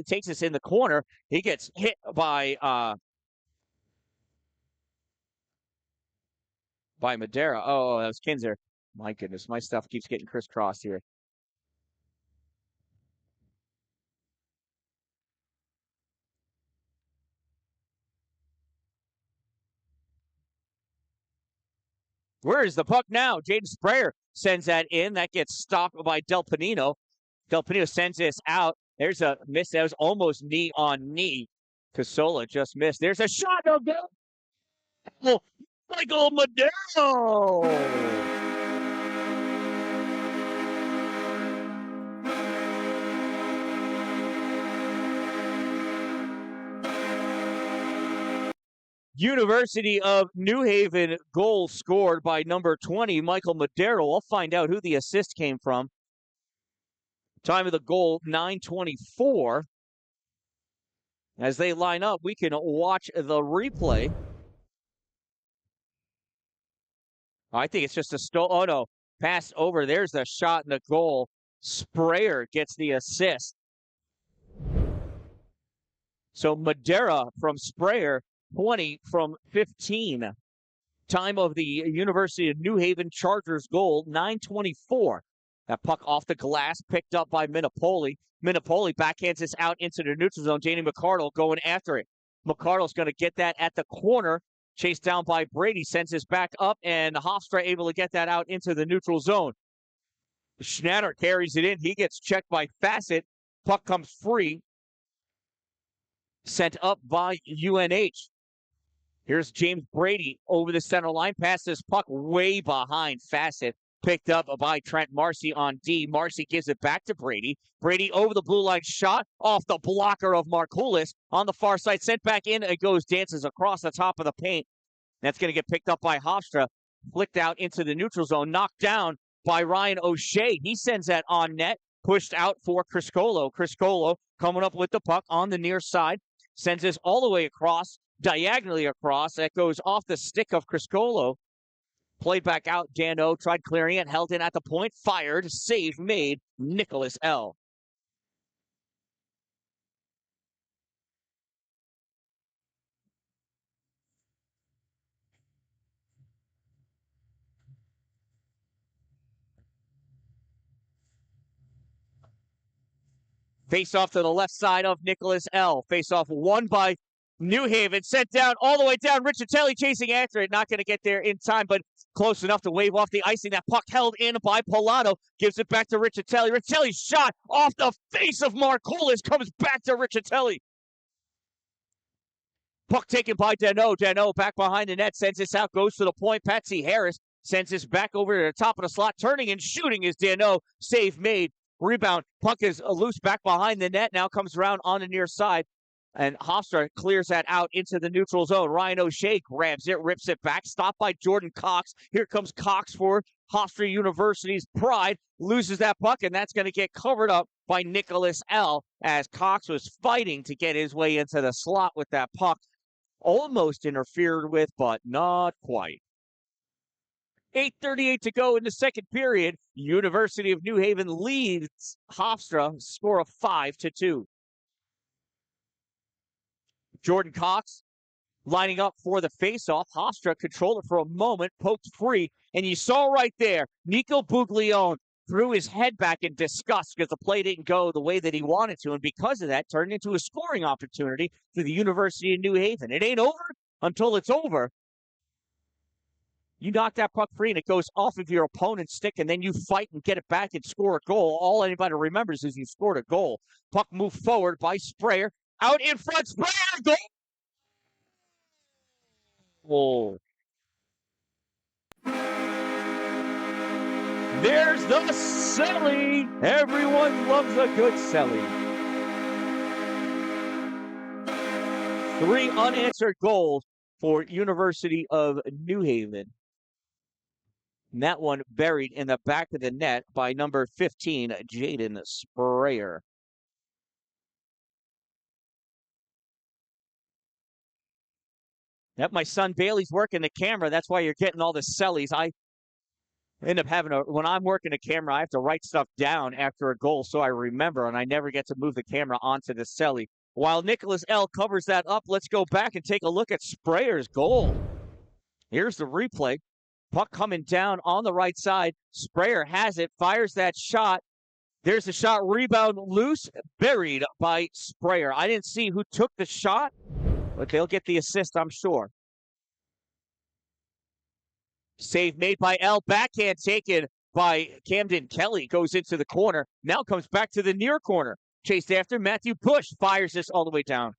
takes this in the corner. He gets hit by Madera. Oh, that was Kinzer. My goodness, my stuff keeps getting crisscrossed here. Where is the puck now? Jaden Sprayer sends that in. That gets stopped by Del Panino. Del Panino sends this out. There's a miss. That was almost knee on knee. Casola just missed. There's a shot. No go. Michael Madero. University of New Haven goal scored by number 20, Michael Madero. I'll find out who the assist came from. Time of the goal, 9:24. As they line up, we can watch the replay. I think it's just a oh no, pass over. There's the shot in the goal. Sprayer gets the assist. So Madera from Sprayer, 20 from 15. Time of the University of New Haven Chargers goal, 9:24. That puck off the glass, picked up by Minipoli. Minipoli backhands this out into the neutral zone. Danny McCardle going after it. McCardle's going to get that at the corner. Chased down by Brady, sends this back up, and Hofstra able to get that out into the neutral zone. Schnatter carries it in. He gets checked by Fassett. Puck comes free. Sent up by UNH. Here's James Brady over the center line. Pass this puck way behind Fassett. Picked up by Trent Marcy on D. Marcy gives it back to Brady. Brady over the blue line shot off the blocker of Markoulis. On the far side, sent back in. It goes, dances across the top of the paint. That's going to get picked up by Hofstra. Flicked out into the neutral zone. Knocked down by Ryan O'Shea. He sends that on net. Pushed out for Criscolo. Criscolo coming up with the puck on the near side. Sends this all the way across, diagonally across. That goes off the stick of Criscolo. Played back out. Dan-O tried clearing it, held in at the point, fired, save made, Nicholas L. Face off to the left side of Nicholas L. Face off won by New Haven. Sent down all the way down. Riccitelli chasing after it. Not going to get there in time, but close enough to wave off the icing. That puck held in by Pilato. Gives it back to Riccitelli. Riccitelli's shot off the face of Markoulis comes back to Riccitelli. Puck taken by Dan-O. Dan-O back behind the net. Sends this out. Goes to the point. Patsy Harris sends this back over to the top of the slot. Turning and shooting is Dan-O. Save made. Rebound. Puck is loose back behind the net. Now comes around on the near side. And Hofstra clears that out into the neutral zone. Ryan O'Shea grabs it, rips it back. Stopped by Jordan Cox. Here comes Cox for Hofstra University's pride. Loses that puck, and that's going to get covered up by Nicholas L. as Cox was fighting to get his way into the slot with that puck. Almost interfered with, but not quite. 8:38 to go in the second period. University of New Haven leads Hofstra, score of 5-2. Jordan Cox lining up for the faceoff. Hofstra controlled it for a moment, poked free, and you saw right there, Nico Buglione threw his head back in disgust because the play didn't go the way that he wanted to, and because of that, turned into a scoring opportunity for the University of New Haven. It ain't over until it's over. You knock that puck free and it goes off of your opponent's stick, and then you fight and get it back and score a goal. All anybody remembers is you scored a goal. Puck moved forward by Sprayer. Out in front, Sprayer, goal! There's the celly. Everyone loves a good celly. 3 unanswered goals for University of New Haven. And that one buried in the back of the net by number 15, Jaden Sprayer. Yep, my son Bailey's working the camera. That's why you're getting all the sellies. I end up having when I'm working a camera, I have to write stuff down after a goal so I remember, and I never get to move the camera onto the celly. While Nicholas L. covers that up, let's go back and take a look at Sprayer's goal. Here's the replay. Puck coming down on the right side. Sprayer has it, fires that shot. There's the shot, rebound loose, buried by Sprayer. I didn't see who took the shot, but they'll get the assist, I'm sure. Save made by L. Backhand taken by Camden Kelly. Goes into the corner. Now comes back to the near corner. chased after. Matthew Bush fires this all the way down.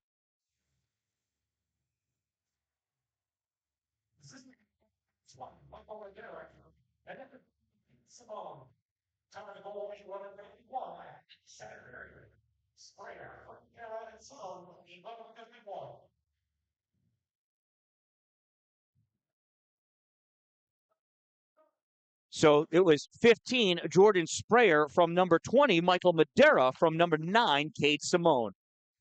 So it was 15, Jordan Sprayer from number 20, Michael Madera from number 9, Cade Simone.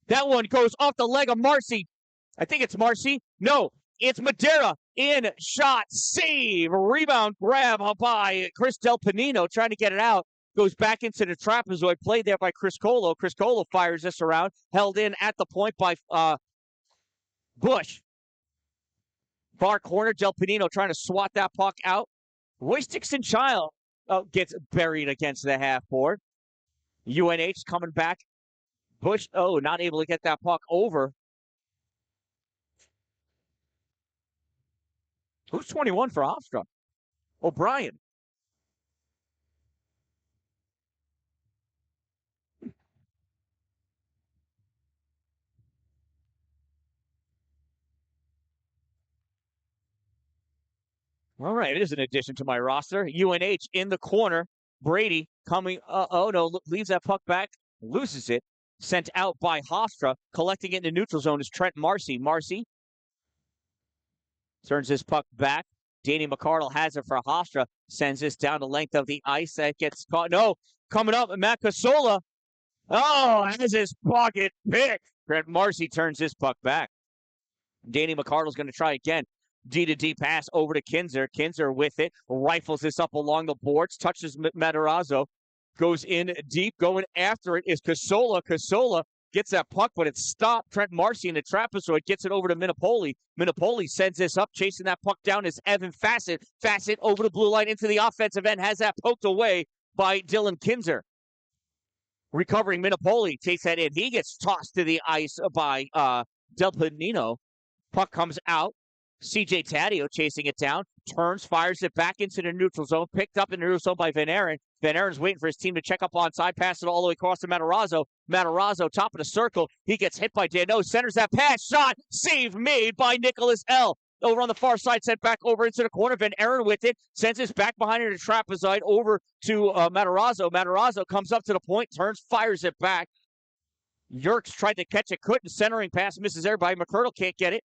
That one goes off the leg of Marcy. I think it's Marcy. No, it's Madera. In, shot, save, rebound, grab by Chris Del Panino, trying to get it out. Goes back into the trapezoid, played there by Chris Colo. Chris Colo fires this around, held in at the point by Bush. Far corner, Del Panino trying to swat that puck out. Royce Dixon-Child gets buried against the half board. UNH coming back. Bush, not able to get that puck over. Who's 21 for Hofstra? O'Brien. All right, it is an addition to my roster. UNH in the corner. Brady coming. Leaves that puck back, loses it. Sent out by Hofstra. Collecting it in the neutral zone is Trent Marcy. Marcy turns his puck back. Danny McCardle has it for Hofstra. Sends this down the length of the ice. That gets caught. No, coming up, Matt Casola. Has his pocket pick. Trent Marcy turns his puck back. Danny McCardle's going to try again. D-to-D pass over to Kinzer. Kinzer with it. Rifles this up along the boards. Touches Matarazzo. Goes in deep. Going after it is Casola. Casola gets that puck, but it's stopped. Trent Marcy in the trapezoid gets it over to Minipoli. Minipoli sends this up. Chasing that puck down is Evan Fassett. Fassett over the blue line into the offensive end. Has that poked away by Dylan Kinzer. Recovering Minipoli takes that in. He gets tossed to the ice by Del Panino. Puck comes out. CJ Taddeo chasing it down, turns, fires it back into the neutral zone, picked up in the neutral zone by Van Aaron. Van Aaron's waiting for his team to check up onside, pass it all the way across to Matarazzo. Matarazzo, top of the circle. He gets hit by Dano, centers that pass, shot, save made by Nicholas L. Over on the far side, sent back over into the corner. Van Aaron with it, sends his back behind it to trapezoid over to Matarazzo. Matarazzo comes up to the point, turns, fires it back. Yerkes tried to catch it, couldn't. Centering pass misses everybody. McCurdle can't get it.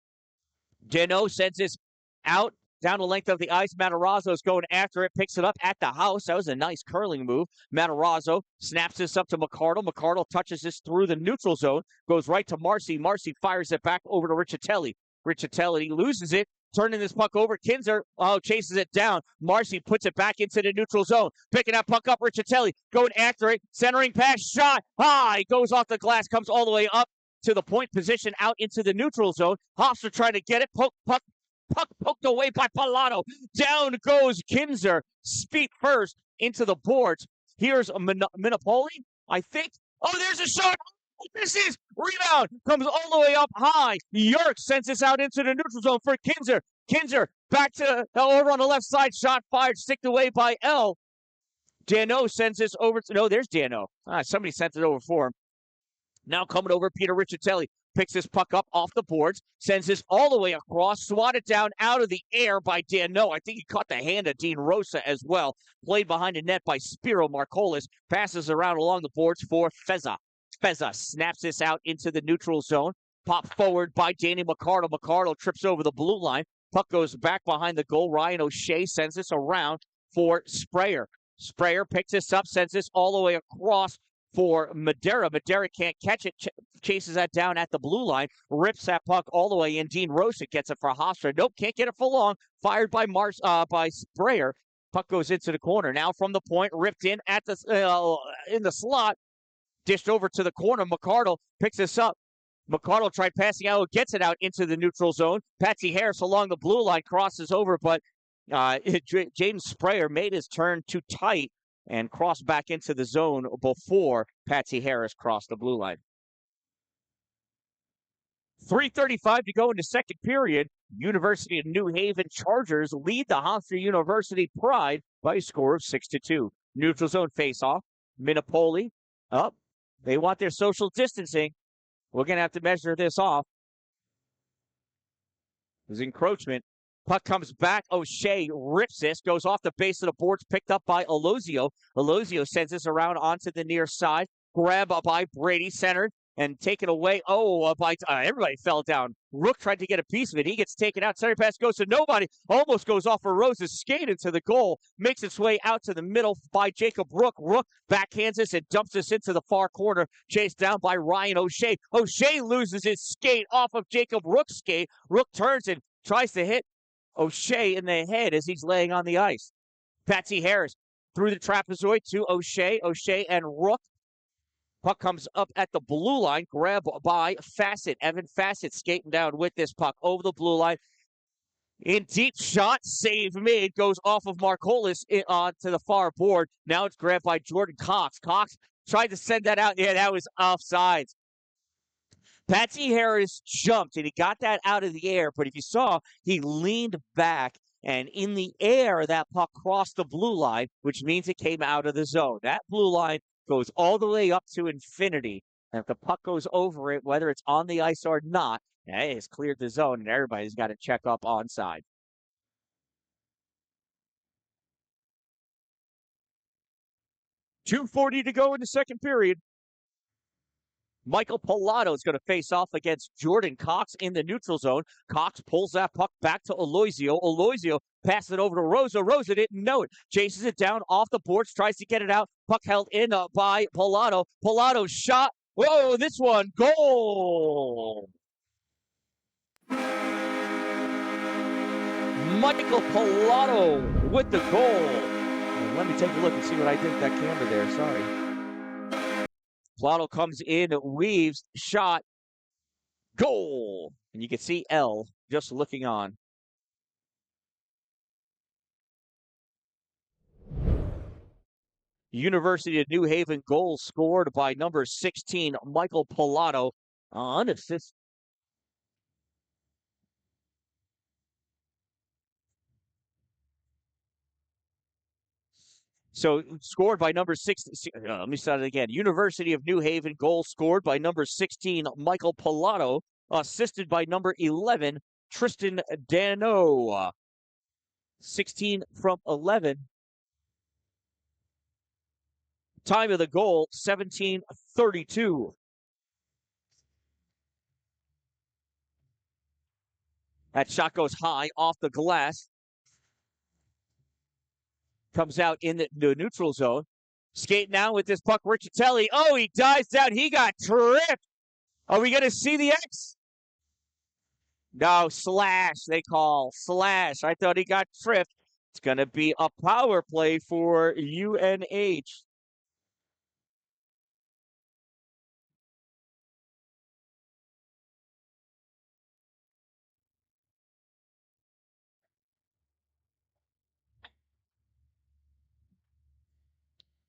Dano sends this out down the length of the ice. Matarazzo's going after it, picks it up at the house. That was a nice curling move. Matarazzo snaps this up to McCardle. McCardle touches this through the neutral zone, goes right to Marcy. Marcy fires it back over to Riccitelli. Riccitelli loses it, turning this puck over. Kinzer chases it down. Marcy puts it back into the neutral zone, picking that puck up. Riccitelli going after it, centering pass, shot high, goes off the glass, comes all the way up to the point position out into the neutral zone. Hofstra trying to get it. Puck poked away by Pallano. Down goes Kinzer. Feet first into the boards. Here's a Minipoli, I think. There's a shot. This is rebound. Comes all the way up high. Yerk sends this out into the neutral zone for Kinzer. Kinzer back to over on the left side. Shot fired, sticked away by L. Dano sends this over. No, there's Dano. Somebody sent it over for him. Now coming over, Peter Riccitelli picks this puck up off the boards, sends this all the way across, swatted down out of the air by Dano. I think he caught the hand of Dean Rosa as well. Played behind the net by Spiro Marcolis. Passes around along the boards for Feza. Feza snaps this out into the neutral zone. Pop forward by Danny McCardle. McCardle trips over the blue line. Puck goes back behind the goal. Ryan O'Shea sends this around for Sprayer. Sprayer picks this up, sends this all the way across for Madera. Madera can't catch it, chases that down at the blue line, rips that puck all the way in. Dean Rosa gets it for Hofstra. Nope, can't get it for long. Fired by by Sprayer. Puck goes into the corner. Now from the point, ripped in at the in the slot, dished over to the corner. McCardle picks this up. McCardle tried passing out, gets it out into the neutral zone. Patsy Harris along the blue line crosses over, but Jaden Sprayer made his turn too tight and crossed back into the zone before Patsy Harris crossed the blue line. 3:35 to go in the second period. University of New Haven Chargers lead the Hofstra University Pride by a score of 6-2. Neutral zone faceoff. Minipoli up. They want their social distancing. We're going to have to measure this off. There's encroachment. Puck comes back. O'Shea rips this, goes off the base of the boards, picked up by Alozio. Alozio sends this around onto the near side. Grab by Brady, centered, and taken away. Everybody fell down. Rook tried to get a piece of it. He gets taken out. Center pass goes to nobody. Almost goes off for Rose's skate into the goal. Makes its way out to the middle by Jacob Rook. Rook backhands this and dumps this into the far corner. Chased down by Ryan O'Shea. O'Shea loses his skate off of Jacob Rook's skate. Rook turns and tries to hit O'Shea in the head as he's laying on the ice. Patsy Harris through the trapezoid to O'Shea. O'Shea and Rook. Puck comes up at the blue line, grab by Fassett. Evan Fassett skating down with this puck over the blue line. In deep shot, save made, goes off of Marcolis onto the far board. Now it's grabbed by Jordan Cox. Cox tried to send that out. Yeah, that was offsides. Patsy Harris jumped, and he got that out of the air. But if you saw, he leaned back, and in the air, that puck crossed the blue line, which means it came out of the zone. That blue line goes all the way up to infinity. And if the puck goes over it, whether it's on the ice or not, it has cleared the zone, and everybody's got to check up onside. .240 to go in the second period. Michael Pilato is going to face off against Jordan Cox in the neutral zone. Cox pulls that puck back to Aloisio. Aloisio passes it over to Rosa. Rosa didn't know it. Chases it down off the boards, tries to get it out. Puck held in by Pilato. Pilato's shot. Whoa, this one, goal! Michael Pilato with the goal. And let me take a look and see what I did with that camera there. Sorry. Pilato comes in, weaves, shot, goal. And you can see L just looking on. University of New Haven goal scored by number 16, Michael Pilato, on assist. So scored by number 16. Let me start it again. University of New Haven goal scored by number 16, Michael Pilato, assisted by number 11, Tristan Dano. 16 from 11. Time of the goal, 17:32. That shot goes high off the glass. Comes out in the neutral zone. Skating now with this puck, Riccitelli. Oh, he dives down. He got tripped. Are we going to see the X? No, slash, they call. Slash. I thought he got tripped. It's going to be a power play for UNH.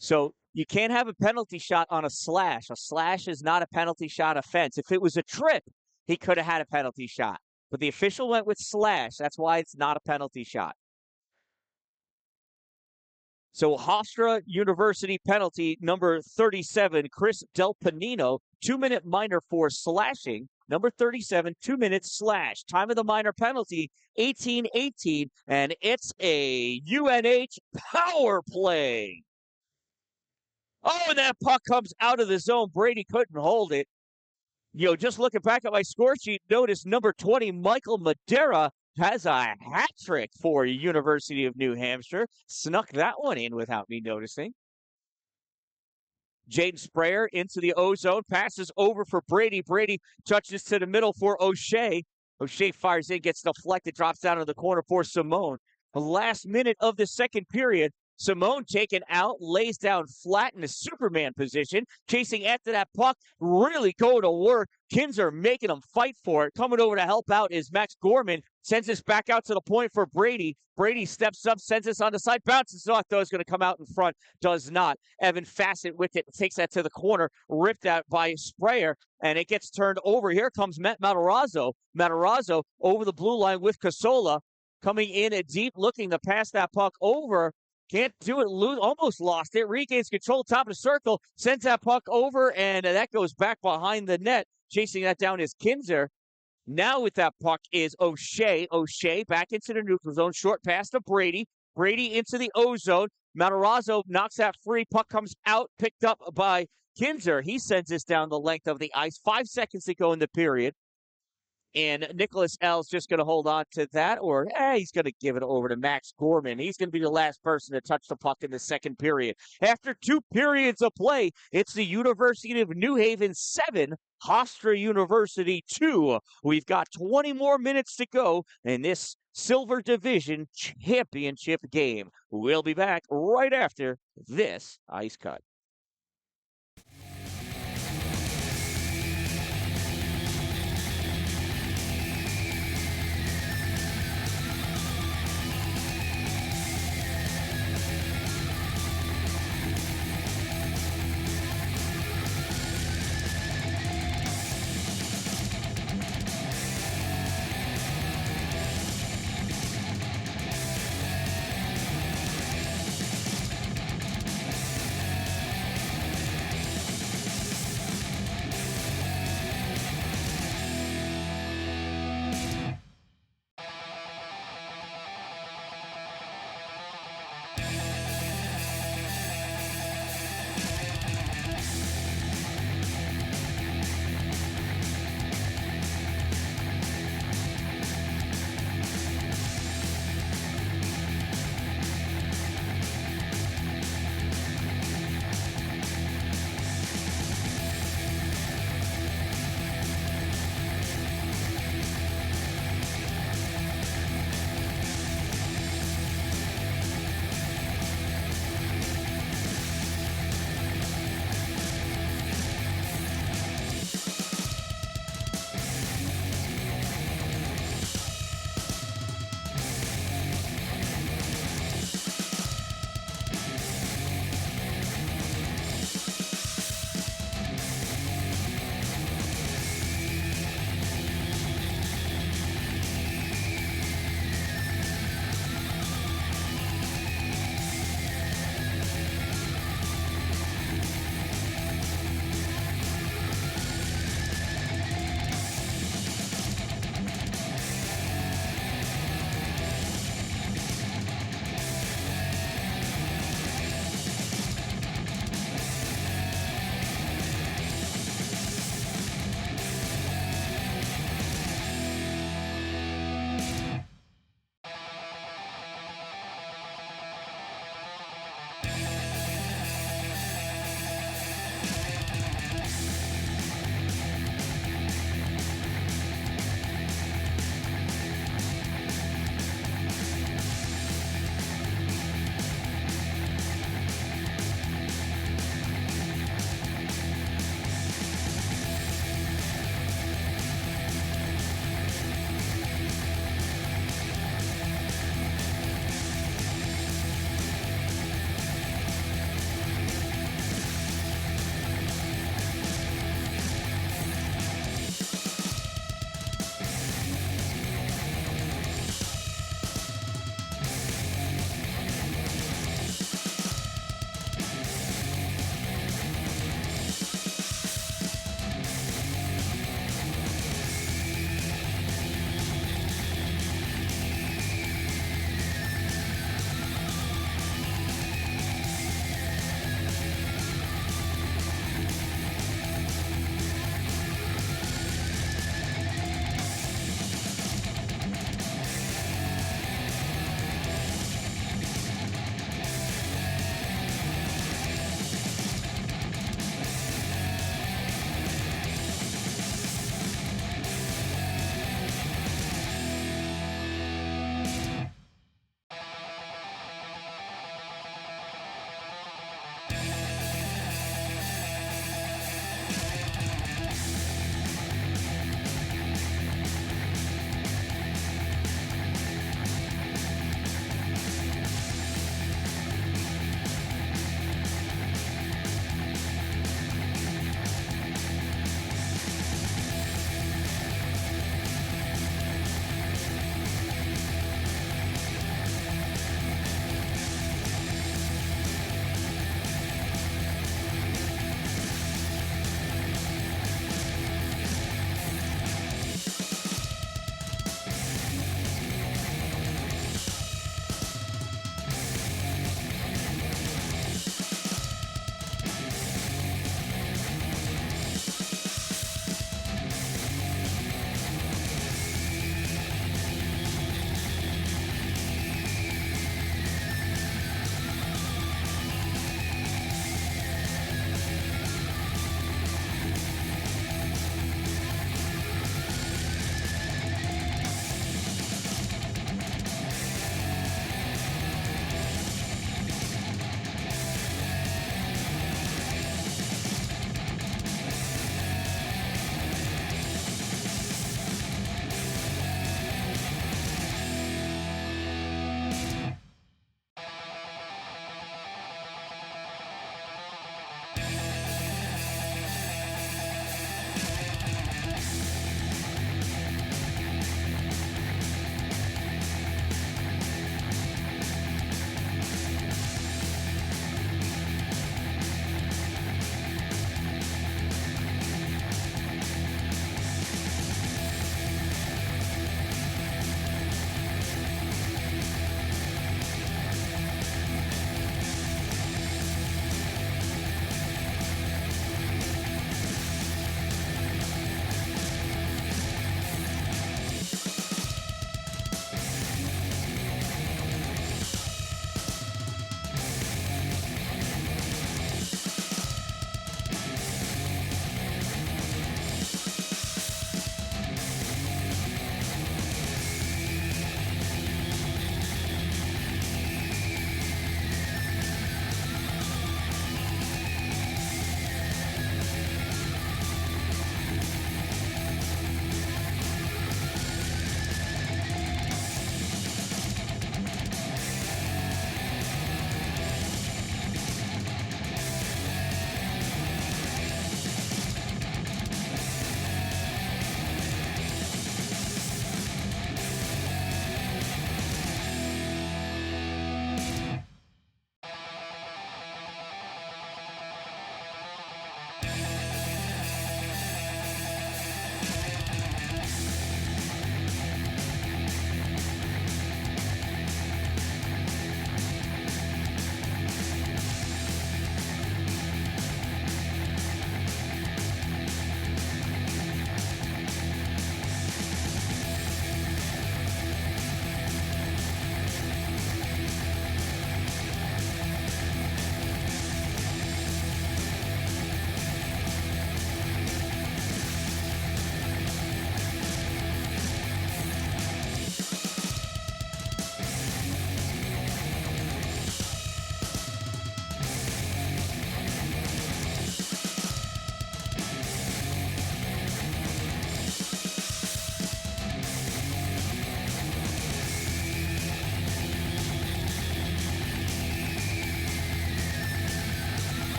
So you can't have a penalty shot on a slash. A slash is not a penalty shot offense. If it was a trip, he could have had a penalty shot. But the official went with slash. That's why it's not a penalty shot. So Hofstra University penalty number 37, Chris Del Panino, 2-minute minor for slashing. Number 37, 2 minutes slash. Time of the minor penalty, 18:18, and it's a UNH power play. Oh, and that puck comes out of the zone. Brady couldn't hold it. Just looking back at my score sheet, notice number 20, Michael Madera, has a hat trick for University of New Hampshire. Snuck that one in without me noticing. Jaden Sprayer into the O-zone, passes over for Brady. Brady touches to the middle for O'Shea. O'Shea fires in, gets deflected, drops down to the corner for Simone. The last minute of the second period, Simone taken out, lays down flat in a Superman position, chasing after that puck, really going to work. Kinzer making him fight for it. Coming over to help out is Max Gorman. Sends this back out to the point for Brady. Brady steps up, sends this on the side, bounces off, though it's going to come out in front. Does not. Evan Fassett with it, takes that to the corner, ripped out by Sprayer, and it gets turned over. Here comes Matt Matarazzo. Matarazzo over the blue line with Casola, coming in deep, looking to pass that puck over Can't do it. Almost lost it. Regains control, top of the circle, sends that puck over, and that goes back behind the net. Chasing that down is Kinzer. Now with that puck is O'Shea. O'Shea back into the neutral zone. Short pass to Brady. Brady into the O zone. Matarazzo knocks that free. Puck comes out, picked up by Kinzer. He sends this down the length of the ice. 5 seconds to go in the period. And Nicholas L's just going to hold on to that, or he's going to give it over to Max Gorman. He's going to be the last person to touch the puck in the second period. After 2 periods of play, it's the University of New Haven 7, Hofstra University 2. We've got 20 more minutes to go in this Silver Division Championship game. We'll be back right after this ice cut.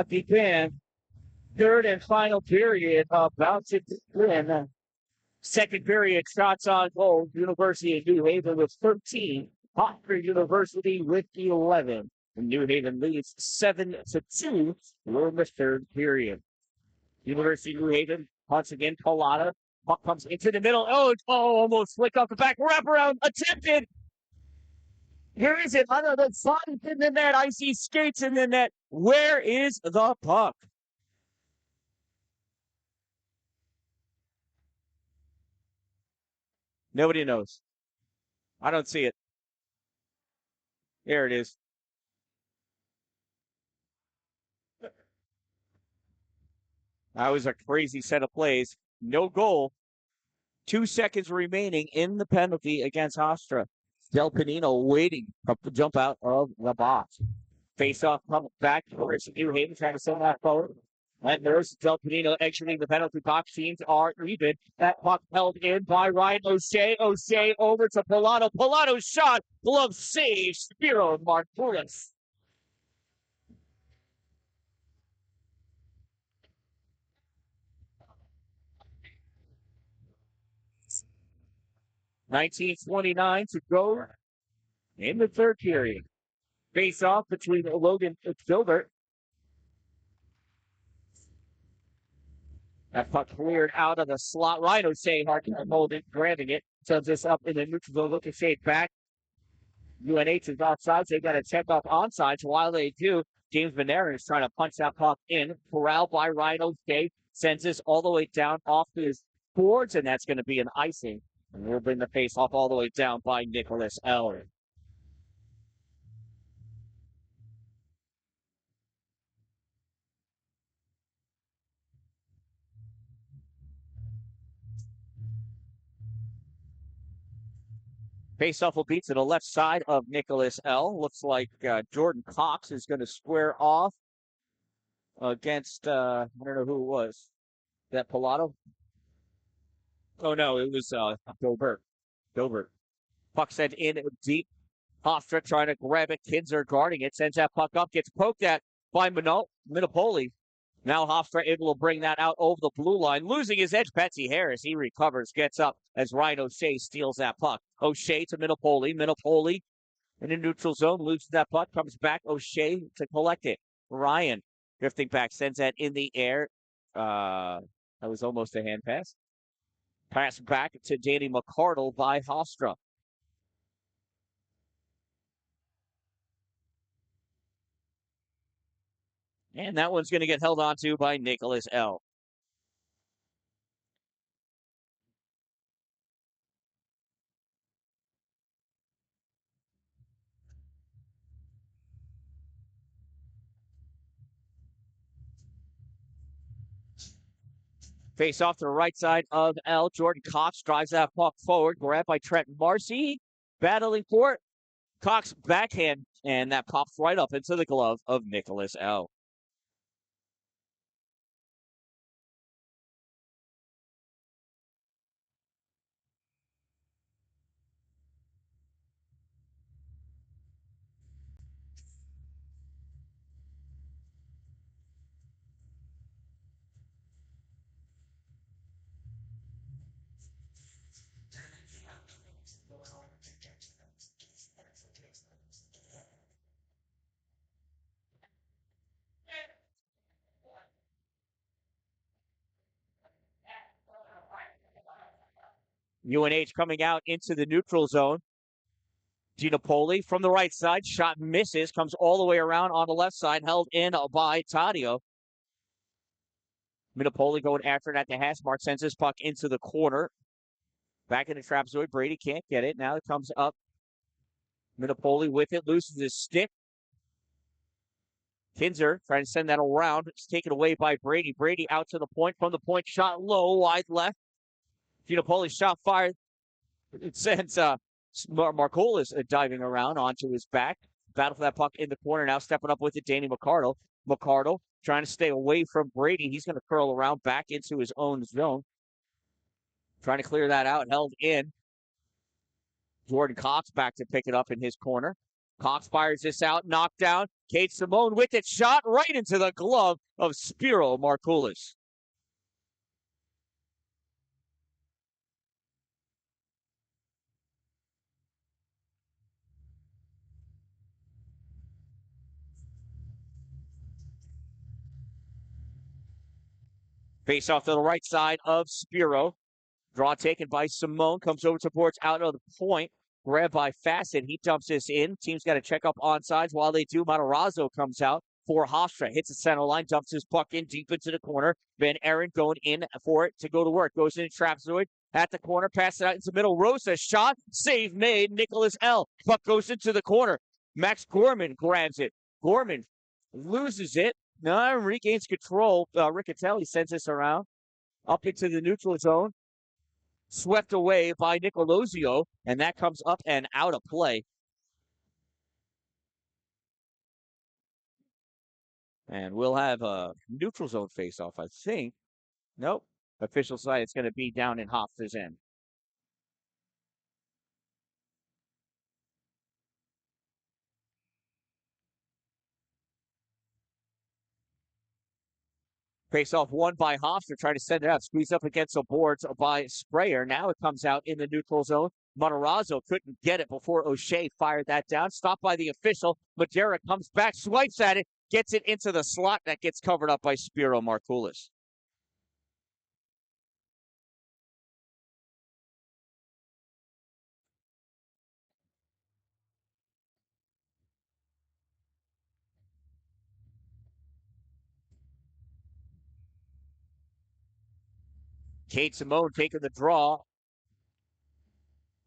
Begin third and final period about to begin. Second period, shots on goal. University of New Haven with 13. Hofstra University with 11. And New Haven leads 7-2 in the third period. University of New Haven, once again, Colada. Puck comes into the middle. Almost flick off the back. Wraparound attempted. Here is it. Under the sun in the net. I see skates in the net. Where is the puck? Nobody knows. I don't see it. There it is. That was a crazy set of plays. No goal. 2 seconds remaining in the penalty against Hofstra. Del Panino waiting to jump out of the box. Face off comes back for New Haven trying to send that forward. And there's Del Panino exiting the penalty box. Teams are even. That puck held in by Ryan O'Shea. O'Shea over to Pilato. Pilato's shot. Glove save. Spiro Markoulis. 19:29 to go in the third period. Face off between Logan and Gilbert. That puck cleared out of the slot. Rhino saying hard to hold it, grabbing it. Sends this up in the neutral zone. Looking shade back. UNH is offside. So they got to check off onsides. While they do, James Venera is trying to punch that puck in. Corralled by Rhino State. Sends this all the way down off his boards, and that's going to be an icing. And we'll bring the face off all the way down by Nicholas L. Faceoff will be to the left side of Nicholas L. Looks like Jordan Cox is going to square off against, I don't know who it was. Is that Pilato? Oh, no, it was Gilbert. Gilbert. Puck sent in deep. Hofstra trying to grab it. Kinzer guarding it. Sends that puck up. Gets poked at by Minopoli. Now Hofstra able to bring that out over the blue line. Losing his edge, Betsy Harris. He recovers, gets up as Ryan O'Shea steals that puck. O'Shea to Minopoli. Minopoli in the neutral zone, loses that puck, comes back. O'Shea to collect it. Ryan drifting back, sends that in the air. That was almost a hand pass. Pass back to Danny McCardle by Hofstra. And that one's going to get held on to by Nicholas L. Face off to the right side of L. Jordan Cox drives that puck forward, grabbed by Trent Marcy, battling for it. Cox backhand, and that pops right up into the glove of Nicholas L. UNH coming out into the neutral zone. Ginopoli from the right side, shot misses, comes all the way around on the left side, held in by Taddeo. Minopoli going after it at the hash mark, sends his puck into the corner. Back in the trapezoid, Brady can't get it. Now it comes up. Minopoli with it, loses his stick. Kinzer trying to send that around. It's taken away by Brady. Brady out to the point, from the point, shot low, wide left. Ginopoli shot fired. It sends Markoulis diving around onto his back. Battle for that puck in the corner. Now stepping up with it, Danny McCardle. McCardle trying to stay away from Brady. He's going to curl around back into his own zone. Trying to clear that out. Held in. Jordan Cox back to pick it up in his corner. Cox fires this out, knocked down. Cade Simone with it, shot right into the glove of Spiro Markoulis. Face off to the right side of Spiro. Draw taken by Simone. Comes over to boards out of the point. Grabbed by Fassett. He dumps this in. Team's got to check up onsides. While they do, Matarazzo comes out for Hofstra. Hits the center line. Dumps his puck in deep into the corner. Van Aaron going in for it to go to work. Goes in trapezoid at the corner. Passes it out into the middle. Rosa shot. Save made. Nicholas L. Puck goes into the corner. Max Gorman grabs it. Gorman loses it. No, regains control. Riccatelli sends this around up into the neutral zone. Swept away by Nicolozio, and that comes up and out of play. And we'll have a neutral zone face-off, I think. Nope. Official side, it's going to be down in Hofstra's end. Face-off won by Hofstra, trying to send it out. Squeeze up against the boards by Sprayer. Now it comes out in the neutral zone. Matarazzo couldn't get it before O'Shea fired that down. Stopped by the official. Madeira comes back, swipes at it, gets it into the slot. That gets covered up by Spiro Markoulis. Cade Simone taking the draw.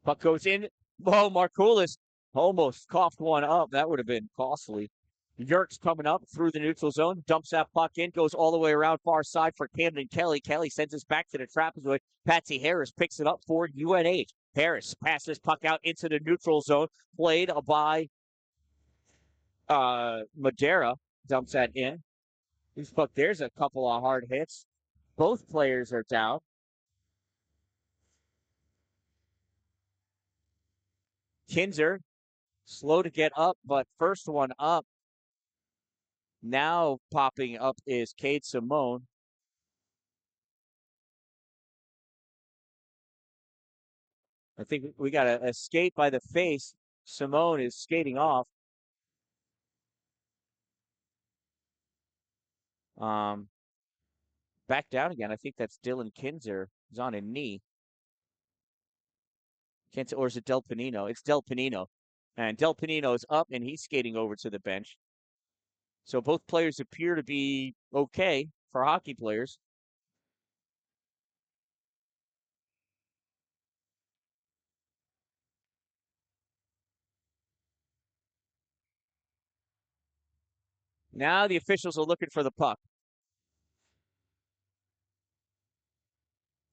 Puck goes in. Oh, Markoulis almost coughed one up. That would have been costly. Yerkes coming up through the neutral zone, dumps that puck in, goes all the way around far side for Camden Kelly. Kelly sends us back to the trapezoid. Patsy Harris picks it up for UNH. Harris passes puck out into the neutral zone, played by Madeira. Dumps that in. This puck, there's a couple of hard hits. Both players are down. Kinzer, slow to get up, but first one up. Now popping up is Cade Simone. I think we got a skate by the face. Simone is skating off. Back down again. I think that's Dylan Kinzer. He's on a knee. Kinzer, or is it Del Panino? It's Del Panino. And Del Panino is up and he's skating over to the bench. So both players appear to be okay for hockey players. Now the officials are looking for the puck.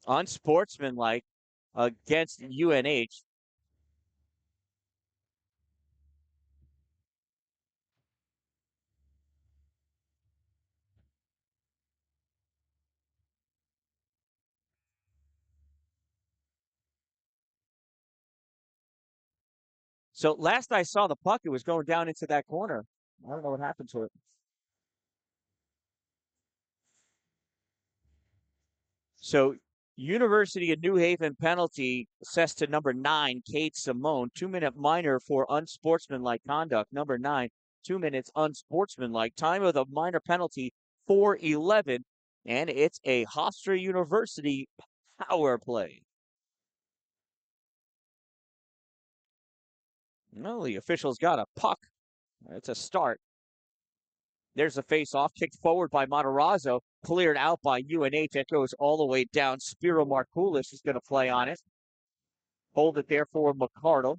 Unsportsmanlike against UNH. So last I saw the puck, it was going down into that corner. I don't know what happened to it. So University of New Haven penalty assessed to number 9, Cade Simone. 2-minute minor for unsportsmanlike conduct. Number 9, 2 minutes unsportsmanlike. Time of the minor penalty, 4:11. And it's a Hofstra University power play. Well, the officials got a puck. It's a start. There's a face-off kicked forward by Matarazzo, cleared out by UNH. It goes all the way down. Spiro Markoulis is going to play on it. Hold it there for McCardle.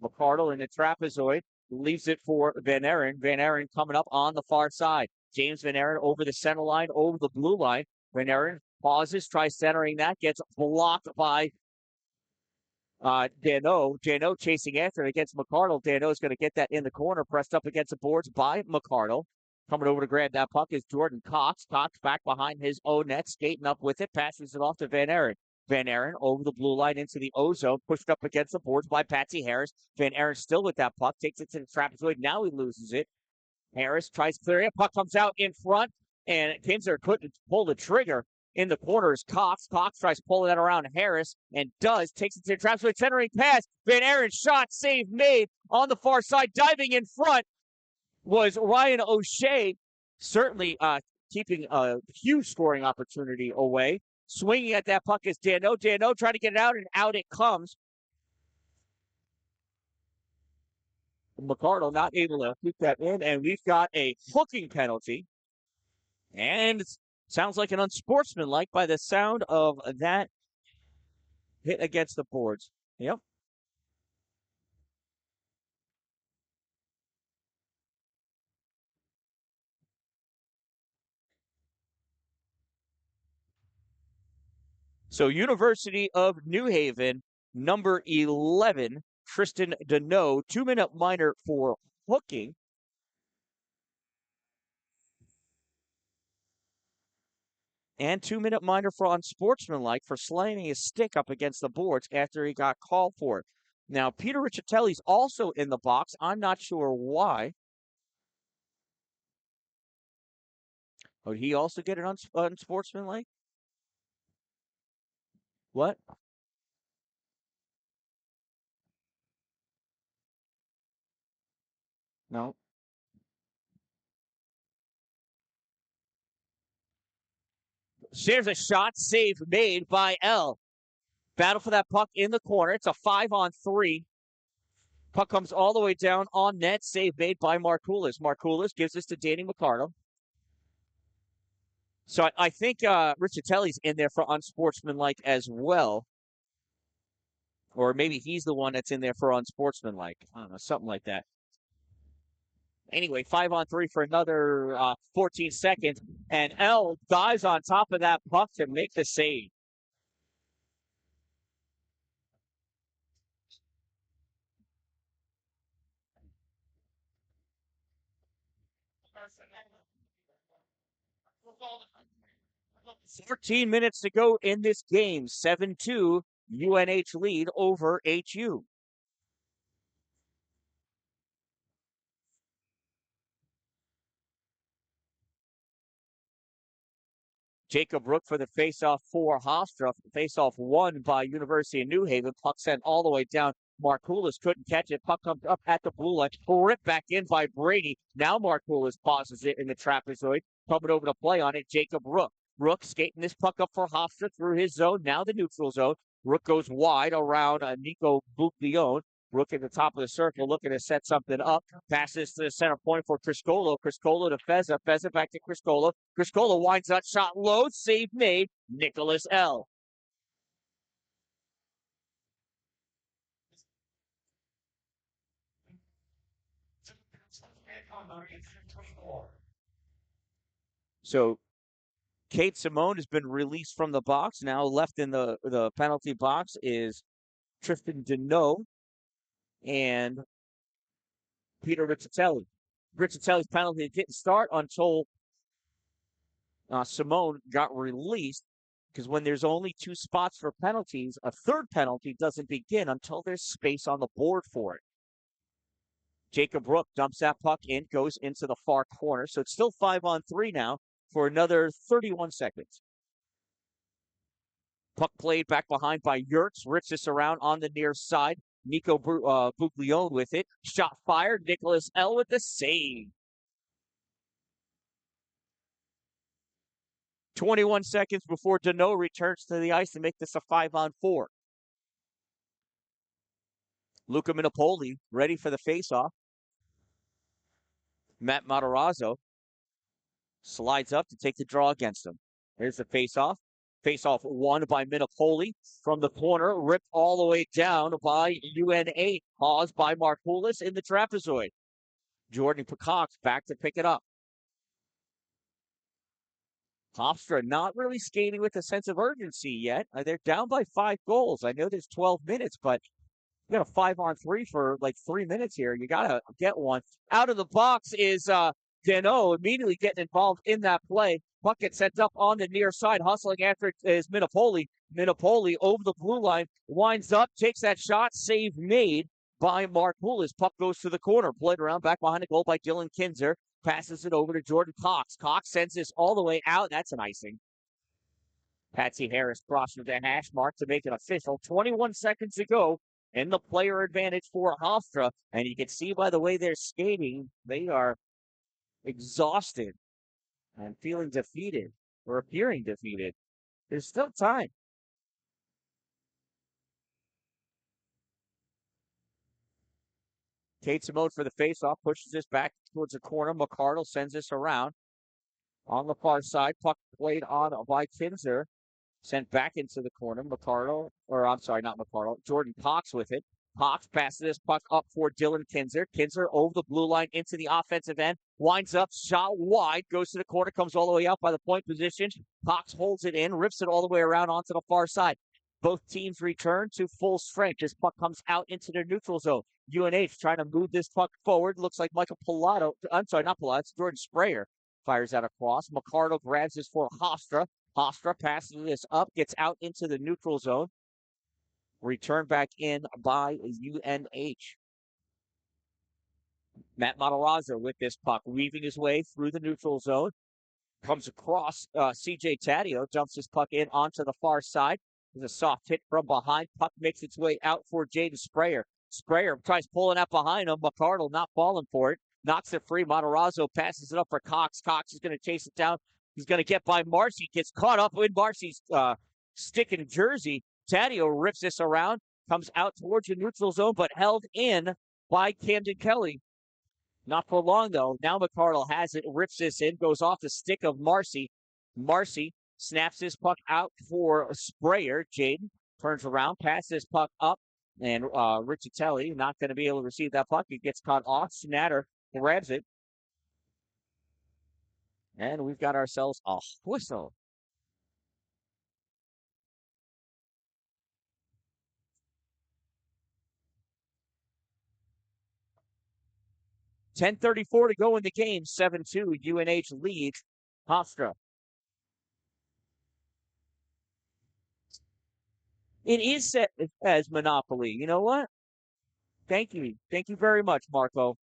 McCardle in the trapezoid leaves it for Van Aaron. Van Aaron coming up on the far side. James Van Aaron over the center line, over the blue line. Van Aaron pauses, tries centering that, gets blocked by Dano. Dano chasing after it against McCardle. Dano is going to get that in the corner, pressed up against the boards by McCardle. Coming over to grab that puck is Jordan Cox. Cox back behind his own net, skating up with it, passes it off to Van Aaron. Van Aaron over the blue line into the O-zone, pushed up against the boards by Patsy Harris. Van Aaron still with that puck, takes it to the trapezoid. Now he loses it. Harris tries to clear it. Puck comes out in front, and Kinzer couldn't pull the trigger. In the corner is Cox. Cox tries pulling that around Harris and does. Takes it to the trapezoid, centering pass. Van Aaron shot, save made on the far side. Diving in front was Ryan O'Shea, certainly keeping a huge scoring opportunity away. Swinging at that puck is Dan-Dalin. Dan-Dalin trying to get it out, and out it comes. McArdle not able to keep that in, and we've got a hooking penalty. And it sounds like an unsportsmanlike by the sound of that hit against the boards. Yep. So University of New Haven, number 11, Tristan Deneau, 2-minute minor for hooking. And 2-minute minor for unsportsmanlike for slamming his stick up against the boards after he got called for it. Now, Peter Riccitelli's also in the box. I'm not sure why. Would he also get an unsportsmanlike? What? No. There's a shot, save made by L. Battle for that puck in the corner. It's a 5-on-3. Puck comes all the way down on net. Save made by Markoulis. Markoulis gives this to Danny McArdle. So I think Riccitelli's in there for unsportsmanlike as well. Or maybe he's the one that's in there for unsportsmanlike. I don't know, something like that. Anyway, 5-on-3 for another 14 seconds. And L dives on top of that puck to make the save. $14 minutes to go in this game. 7-2 UNH lead over HU. Jacob Rook for the faceoff for Hofstra. Faceoff won by University of New Haven. Puck sent all the way down. Markoulis couldn't catch it. Puck comes up at the blue line. Ripped back in by Brady. Now Markoulis pauses it in the trapezoid. Coming over to play on it, Jacob Rook. Rook skating this puck up for Hofstra through his zone. Now the neutral zone. Rook goes wide around Nico Buglione. Rook at the top of the circle looking to set something up. Passes to the center point for Criscolo. Criscolo to Feza. Feza back to Criscolo. Criscolo winds that shot low. Save made. Nicholas L. So Kate Simone has been released from the box. Now left in the penalty box is Tristan Deneau and Peter Riccitelli. Riccitelli's penalty didn't start until Simone got released, because when there's only 2 spots for penalties, a third penalty doesn't begin until there's space on the board for it. Jacob Rook dumps that puck in, goes into the far corner. So it's still 5-on-3 now for another 31 seconds. Puck played back behind by Yurts. Rips this around on the near side. Nico Buglione with it. Shot fired. Nicholas L. with the save. 21 seconds before Deneau returns to the ice to make this a 5-on-4. Luca Minipoli ready for the faceoff. Matt Matarazzo slides up to take the draw against him. Here's the faceoff. Faceoff won by Minipoli from the corner, ripped all the way down by UNH. Paused by Markoulis in the trapezoid. Jordan Peacock's back to pick it up. Hofstra not really skating with a sense of urgency yet. They're down by 5 goals. I know there's 12 minutes, but you got a 5-on-3 for like 3 minutes here. You got to get one. Out of the box is Deneau immediately getting involved in that play. Puck gets sent up on the near side. Hustling after it is Minipoli. Minipoli over the blue line. Winds up, takes that shot. Save made by Markoulis. Puck goes to the corner. Played around back behind the goal by Dylan Kinzer. Passes it over to Jordan Cox. Cox sends this all the way out. That's an icing. Patsy Harris crossing the hash mark to make it official. 21 seconds to go in the player advantage for Hofstra. And you can see by the way they're skating, they are exhausted and feeling defeated or appearing defeated. There's still time. Kate Simone for the faceoff, pushes this back towards the corner. McCardle sends this around. On the far side, puck played on by Kinzer. Sent back into the corner. Not McCardle. Jordan Cox with it. Cox passes this puck up for Dylan Kinzer. Kinzer over the blue line into the offensive end. Winds up, shot wide, goes to the corner, comes all the way out by the point position. Cox holds it in, rips it all the way around onto the far side. Both teams return to full strength. This puck comes out into their neutral zone. UNH trying to move this puck forward. Looks like not Pilato, it's Jordan Sprayer. Fires out across. McCardle grabs this for Hofstra. Hofstra passes this up, gets out into the neutral zone. Returned back in by UNH. Matt Matarazzo with this puck, weaving his way through the neutral zone. Comes across CJ Taddeo, dumps his puck in onto the far side. There's a soft hit from behind. Puck makes its way out for Jaden Sprayer. Sprayer tries pulling out behind him. McCardle not falling for it. Knocks it free. Matarazzo passes it up for Cox. Cox is going to chase it down. He's going to get by Marcy. Gets caught up with Marcy's stick and jersey. Taddeo rips this around. Comes out towards the neutral zone, but held in by Camden Kelly. Not for long, though. Now McCardle has it. Rips this in. Goes off the stick of Marcy. Marcy snaps this puck out for Sprayer. Jaden turns around. Passes this puck up. And Riccitelli not going to be able to receive that puck. It gets caught off. Schnatter grabs it. And we've got ourselves a whistle. .10:34 to go in the game. 7-2. UNH leads Hofstra. It is set as Monopoly. You know what? Thank you. Thank you very much, Marco.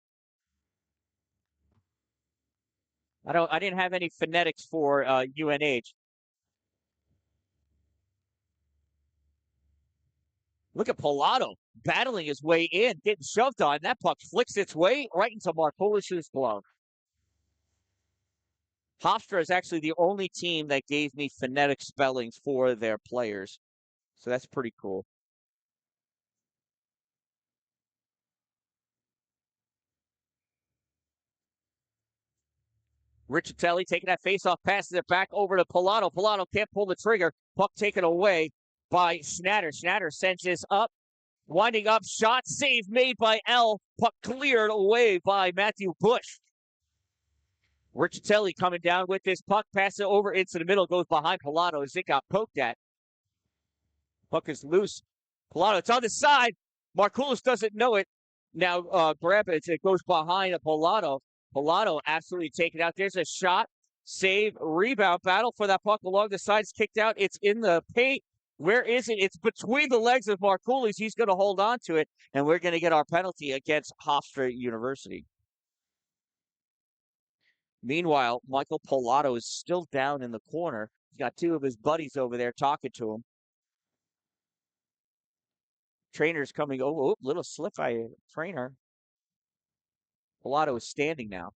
I didn't have any phonetics for UNH. Look at Pilato battling his way in, getting shoved on. That puck flicks its way right into Markoulis' glove. Hofstra is actually the only team that gave me phonetic spellings for their players. So that's pretty cool. Riccitelli taking that faceoff, passes it back over to Pilato. Pilato can't pull the trigger. Puck taken away by Schnatter. Schnatter sends this up. Winding up, shot, save made by L. Puck cleared away by Matthew Bush. Riccitelli coming down with this puck, passes it over into the middle, goes behind Pilato as it got poked at. Puck is loose. Pilato, it's on the side. Markoulis doesn't know it. Now grab it. It goes behind Pilato. Pilato absolutely taken out. There's a shot, save, rebound, battle for that puck along the sides, kicked out. It's in the paint. Where is it? It's between the legs of Markoulis. He's going to hold on to it, and we're going to get our penalty against Hofstra University. Meanwhile, Michael Pilato is still down in the corner. He's got two of his buddies over there talking to him. Trainer's coming. Oh, little slip by Trainer. Pilato is standing now.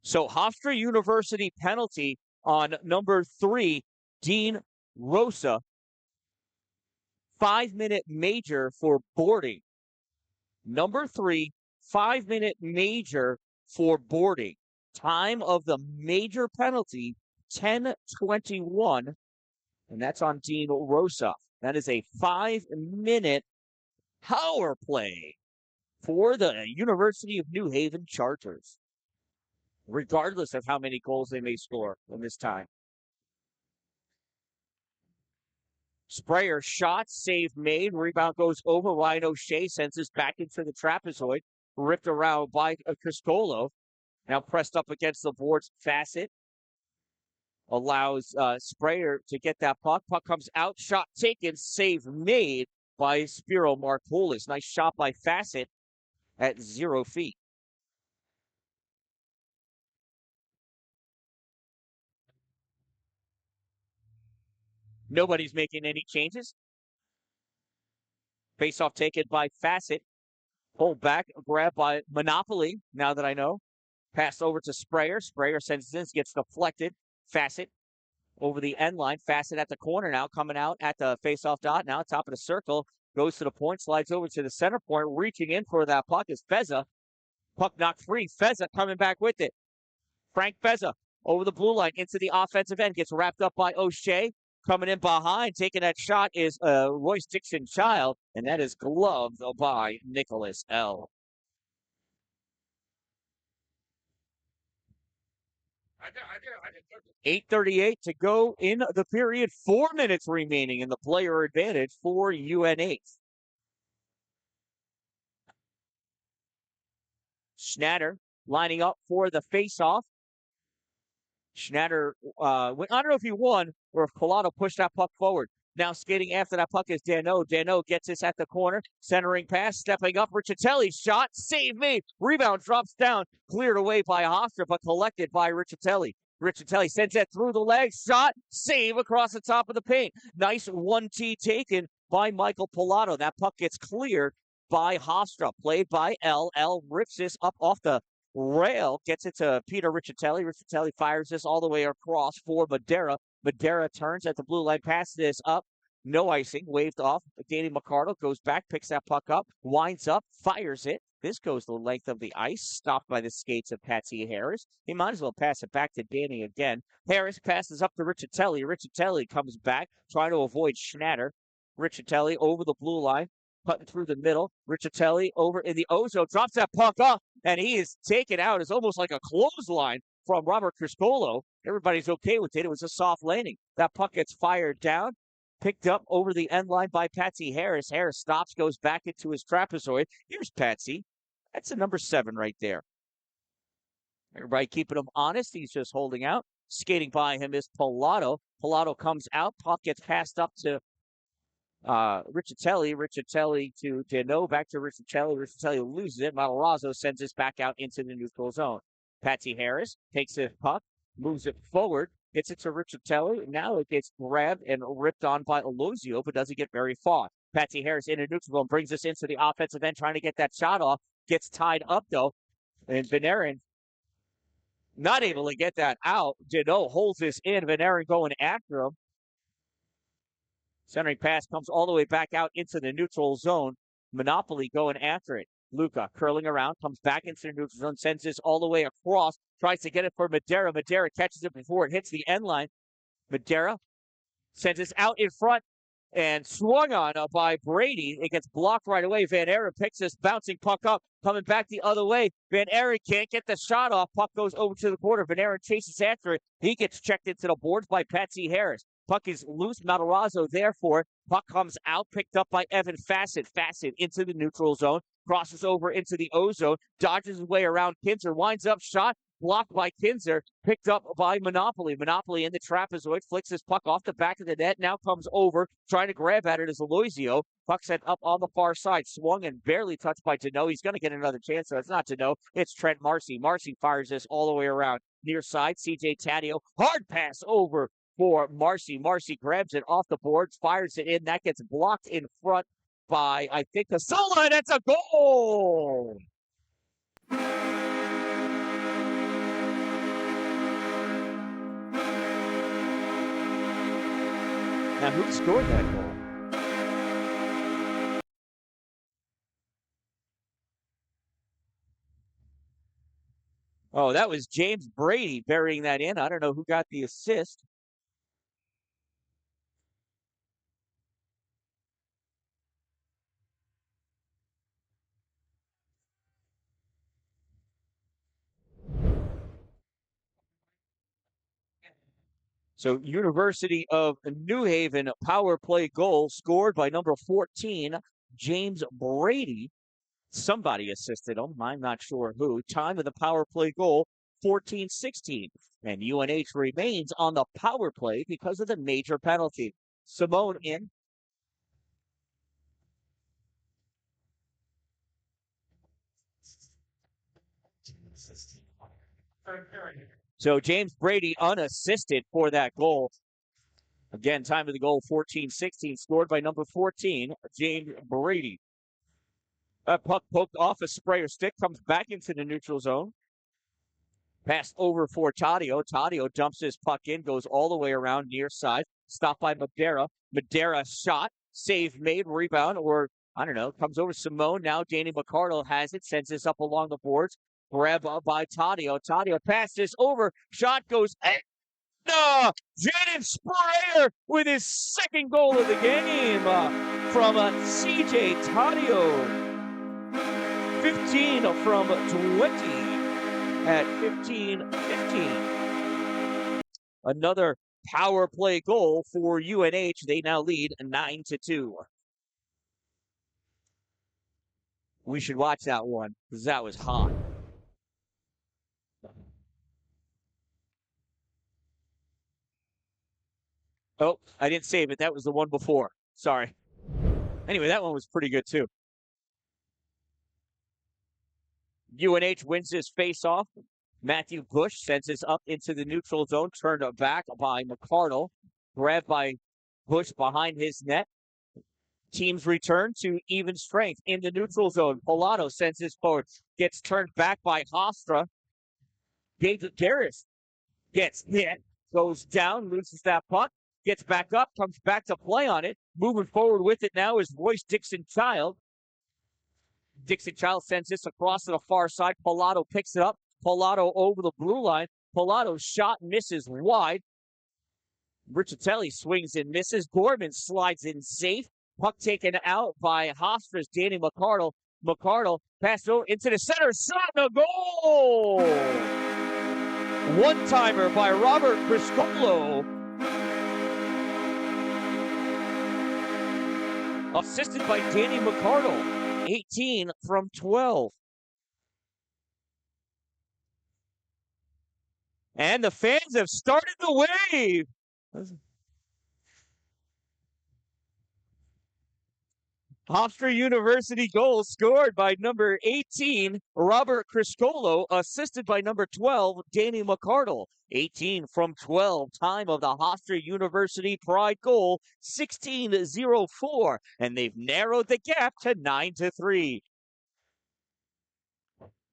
So Hofstra University penalty on number 3, Dean Rosa. 5-minute major for boarding. Number 3, 5-minute major for boarding. Time of the major penalty, 10:21, and that's on Dean Rosa. That is a 5-minute power play for the University of New Haven Chargers, regardless of how many goals they may score in this time. Sprayer shot, save made, rebound goes over. Ryan O'Shea sends this back into the trapezoid, ripped around by Criscolo. Now pressed up against the boards, Facet allows Sprayer to get that puck. Puck comes out, shot taken, save made by Spiro Markoulis. Nice shot by Facet at 0 feet. Nobody's making any changes. Face off taken by Facet. Pulled back, grab by Monopoly, now that I know. Pass over to Sprayer. Sprayer sends this, gets deflected. Facet over the end line. Facet at the corner now, coming out at the face-off dot. Now top of the circle. Goes to the point, slides over to the center point. Reaching in for that puck is Feza. Puck knocked free. Feza coming back with it. Frank Feza over the blue line into the offensive end. Gets wrapped up by O'Shea. Coming in behind, taking that shot is Royce Dixon Child, and that is gloved by Nicholas L. 8:38 to go in the period. 4 minutes remaining in the player advantage for UNH. Schnatter lining up for the faceoff. Schnatter, I don't know if he won or if Collado pushed that puck forward. Now skating after that puck is Dano. Dano gets this at the corner. Centering pass, stepping up. Riccitelli shot, save me. Rebound drops down, cleared away by Hofstra, but collected by Riccitelli. Riccitelli sends that through the legs. Shot, save across the top of the paint. Nice 1T taken by Michael Pilato. That puck gets cleared by Hofstra. Played by L. L rips this up off the rail, gets it to Peter Riccitelli. Riccitelli fires this all the way across for Madera. Madera turns at the blue line, passes this up. No icing, waved off. Danny McCardle goes back, picks that puck up, winds up, fires it. This goes the length of the ice, stopped by the skates of Patsy Harris. He might as well pass it back to Danny again. Harris passes up to Riccitelli. Riccitelli comes back, trying to avoid Schnatter. Riccitelli over the blue line, cutting through the middle. Riccitelli over in the Ozo, drops that puck off, and he is taken out. It's almost like a clothesline from Robert Criscolo. Everybody's okay with it. It was a soft landing. That puck gets fired down, picked up over the end line by Patsy Harris. Harris stops, goes back into his trapezoid. Here's Patsy. That's a number 7 right there. Everybody keeping him honest. He's just holding out. Skating by him is Pilato. Pilato comes out. Puck gets passed up to Riccitelli to Dano, back to Riccitelli loses it. Matarazzo sends this back out into the neutral zone. Patsy Harris takes the puck, moves it forward, gets it to Riccitelli. Now it gets grabbed and ripped on by Elozio, but doesn't get very far. Patsy Harris in a neutral zone brings this into the offensive end, trying to get that shot off. Gets tied up though, and Venerin not able to get that out. Dano holds this in. Venerin going after him. Centering pass comes all the way back out into the neutral zone. Monopoly going after it. Luca curling around, comes back into the neutral zone, sends this all the way across, tries to get it for Madera. Madera catches it before it hits the end line. Madera sends this out in front and swung on by Brady. It gets blocked right away. Van Aaron picks this bouncing puck up, coming back the other way. Van Aaron can't get the shot off. Puck goes over to the corner. Van Aaron chases after it. He gets checked into the boards by Patsy Harris. Puck is loose. Matarazzo there for it. Puck comes out, picked up by Evan Facet. Facet into the neutral zone, crosses over into the O zone, dodges his way around Kinzer, winds up shot, blocked by Kinzer, picked up by Monopoly. Monopoly in the trapezoid, flicks his puck off the back of the net, now comes over, trying to grab at it as Aloisio. Puck sent up on the far side, swung and barely touched by Dano. He's going to get another chance, so it's not Dano. It's Trent Marcy. Marcy fires this all the way around. Near side, CJ Taddeo, hard pass over for Marcy. Marcy grabs it off the boards, fires it in. That gets blocked in front by, I think, Casola. That's a goal! Now, who scored that goal? Oh, that was James Brady burying that in. I don't know who got the assist. So University of New Haven power play goal scored by number 14, James Brady. Somebody assisted him. I'm not sure who. Time of the power play goal, 14-16. And UNH remains on the power play because of the major penalty. Simone in. So James Brady unassisted for that goal. Again, time of the goal, 14-16, scored by number 14, James Brady. That puck poked off a sprayer stick, comes back into the neutral zone. Passed over for Taddeo. Taddeo dumps his puck in, goes all the way around near side. Stopped by Madera. Madera shot. Save made. Rebound, or I don't know. Comes over Simone. Now Danny McCardle has it. Sends this up along the boards. Grab up by Taddeo. Taddeo passes over. Shot goes. Jaden Sprayer with his second goal of the game from CJ Taddeo. 15 from 20 at 15-15. Another power play goal for UNH. They now lead 9-2. We should watch that one because that was hot. Oh, I didn't save it. That was the one before. Sorry. Anyway, that one was pretty good too. UNH wins this face-off. Matthew Bush sends this up into the neutral zone, turned back by McCardle, grabbed by Bush behind his net. Teams return to even strength in the neutral zone. Pilato sends his forward, gets turned back by Hofstra. David Garris gets hit, goes down, loses that puck, gets back up, comes back to play on it. Moving forward with it now is Royce Dixon-Child. Dixon-Child sends this across to the far side. Pilato picks it up. Pilato over the blue line. Pilato's shot misses wide. Riccitelli swings and misses. Gorman slides in safe. Puck taken out by Hofstra's Danny McCardle. McCardle passed over into the center. Shot and a goal! One-timer by Robert Criscolo. Assisted by Danny McCardle. 18 from 12. And the fans have started the wave. Hofstra University goal scored by number 18, Robert Criscolo, assisted by number 12, Danny McCardle. 18 from 12, time of the Hofstra University Pride goal, 16-04, and they've narrowed the gap to 9-3.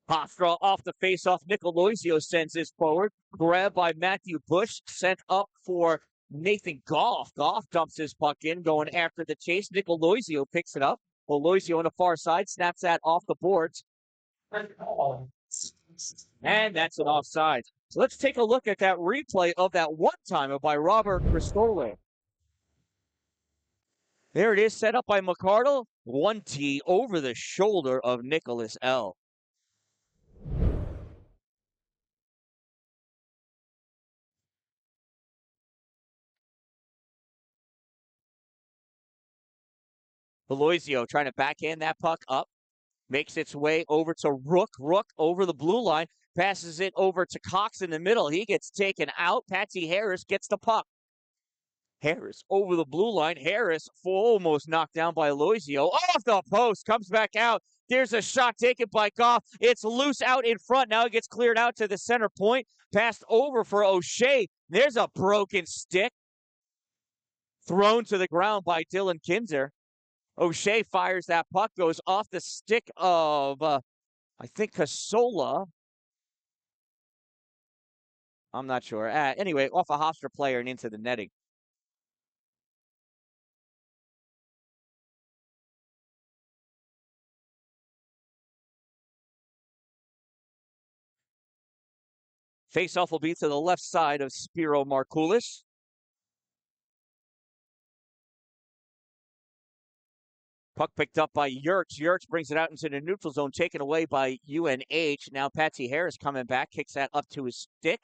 Hofstra off the faceoff. Nicoloizio sends this forward. Grabbed by Matthew Bush. Sent up for Nathan Goff. Goff dumps his puck in, going after the chase. Nicoloizio picks it up. Nicoloizio on the far side. Snaps that off the boards. And that's an offside. So let's take a look at that replay of that one-timer by Robert Criscolo. There it is, set up by McCardle. 1T over the shoulder of Nicholas L. Aloisio trying to backhand that puck up. Makes its way over to Rook. Rook over the blue line. Passes it over to Cox in the middle. He gets taken out. Patsy Harris gets the puck. Harris over the blue line. Harris almost knocked down by Aloisio. Off the post. Comes back out. There's a shot taken by Goff. It's loose out in front. Now it gets cleared out to the center point. Passed over for O'Shea. There's a broken stick. Thrown to the ground by Dylan Kinzer. O'Shea fires that puck, goes off the stick of, I think, Casola. I'm not sure. Anyway, off a Hofstra player and into the netting. Faceoff will be to the left side of Spiro Markoulis. Puck picked up by Yurts. Yurts brings it out into the neutral zone, taken away by UNH. Now Patsy Harris coming back, kicks that up to his stick.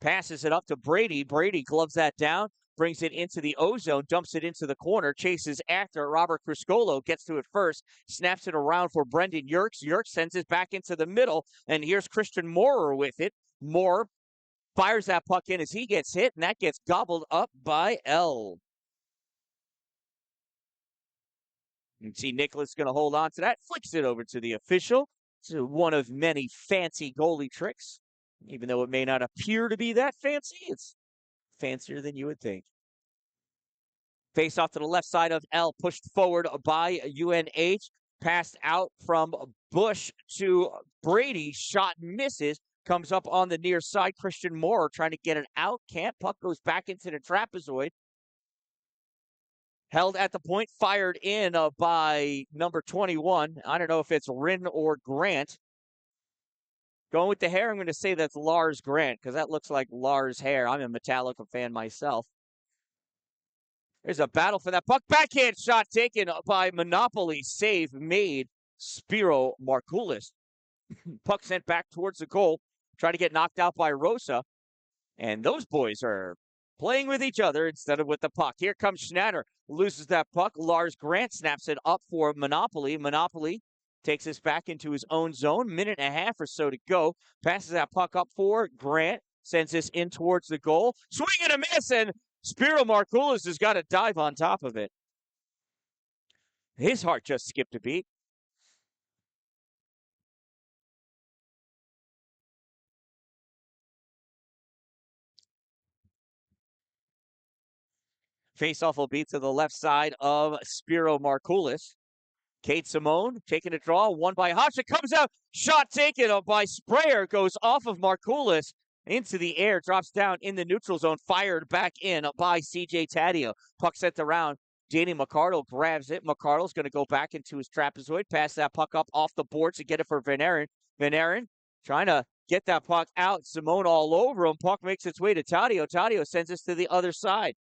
Passes it up to Brady. Brady gloves that down, brings it into the O-zone, dumps it into the corner, chases after. Robert Criscolo gets to it first, snaps it around for Brendan Yerkes. Yerkes sends it back into the middle, and here's Christian Moorer with it. Moore fires that puck in as he gets hit, and that gets gobbled up by L. You can see Nicholas going to hold on to that, flicks it over to the official. It's one of many fancy goalie tricks. Even though it may not appear to be that fancy, it's fancier than you would think. Face off to the left side of L, pushed forward by UNH. Passed out from Bush to Brady. Shot misses. Comes up on the near side. Christian Moore trying to get it out. Can't. Puck goes back into the trapezoid. Held at the point. Fired in by number 21. I don't know if it's Rin or Grant. Going with the hair, I'm going to say that's Lars Grant because that looks like Lars' hair. I'm a Metallica fan myself. There's a battle for that puck. Backhand shot taken by Monopoly. Save made Spiro Markoulis. Puck sent back towards the goal. Try to get knocked out by Rosa. And those boys are playing with each other instead of with the puck. Here comes Schnatter. Loses that puck. Lars Grant snaps it up for Monopoly. Monopoly takes this back into his own zone. Minute and a half or so to go. Passes that puck up for Grant. Sends this in towards the goal. Swing and a miss, and Spiro Markoulis has got to dive on top of it. His heart just skipped a beat. Faceoff will be to the left side of Spiro Markoulis. Kate Simone taking a draw, won by Hofstra, comes out, shot taken by Sprayer, goes off of Markoulis into the air, drops down in the neutral zone, fired back in by CJ Taddeo. Puck sent around. Danny McArdle grabs it. McArdle's going to go back into his trapezoid, pass that puck up off the boards to get it for Van Aaron. Van Aaron trying to get that puck out. Simone all over him. Puck makes its way to Taddeo. Taddeo sends us to the other side.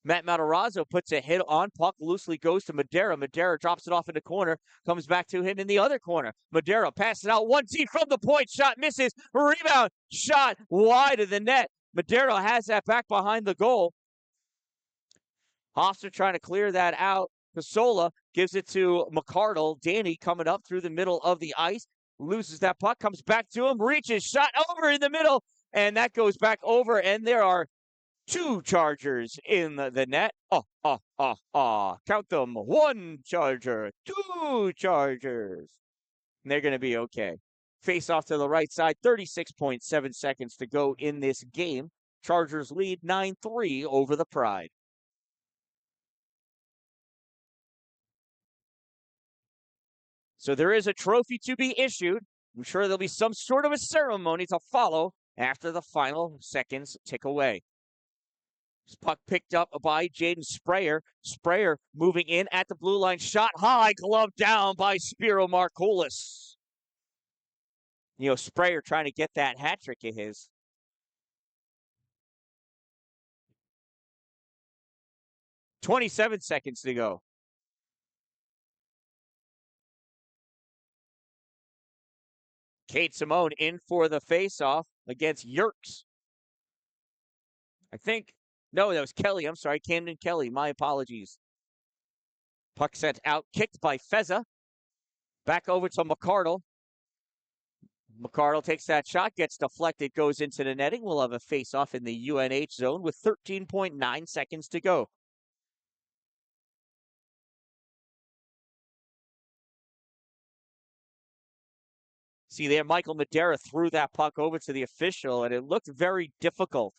Matt Matarazzo puts a hit on. Puck loosely goes to Madera. Madera drops it off in the corner. Comes back to him in the other corner. Madera passes out 1-2 from the point. Shot misses. Rebound. Shot wide of the net. Madera has that back behind the goal. Hofstra trying to clear that out. Casola gives it to McArdle. Danny coming up through the middle of the ice. Loses that puck. Comes back to him. Reaches. Shot over in the middle. And that goes back over. And there are 2 Chargers in the net. Count them. 1 Charger, 2 Chargers. And they're going to be okay. Face off to the right side. 36.7 seconds to go in this game. Chargers lead 9-3 over the Pride. So there is a trophy to be issued. I'm sure there'll be some sort of a ceremony to follow after the final seconds tick away. Puck picked up by Jaden Sprayer. Sprayer moving in at the blue line. Shot high, glove down by Spiro Markoulis. Sprayer trying to get that hat trick of his. 27 seconds to go. Kate Simone in for the faceoff against Yerkes. I think. No, that was Kelly. I'm sorry, Camden Kelly. My apologies. Puck sent out, kicked by Feza. Back over to McArdle. McArdle takes that shot, gets deflected, goes into the netting. We'll have a face-off in the UNH zone with 13.9 seconds to go. See there, Michael Madera threw that puck over to the official, and it looked very difficult.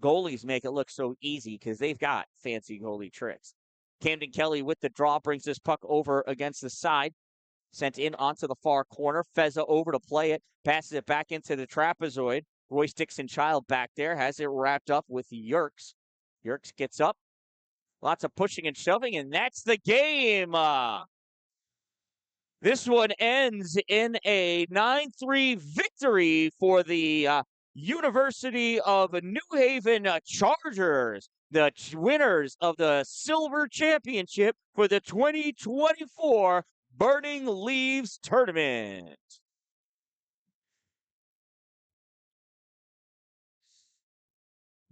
Goalies make it look so easy because they've got fancy goalie tricks. Camden Kelly with the draw brings this puck over against the side. Sent in onto the far corner. Feza over to play it. Passes it back into the trapezoid. Royce Dixon Child back there has it wrapped up with Yerkes. Yerkes gets up. Lots of pushing and shoving, and that's the game. This one ends in a 9-3 victory for the University of New Haven Chargers, the winners of the Silver Championship for the 2024 Burning Leaves Tournament.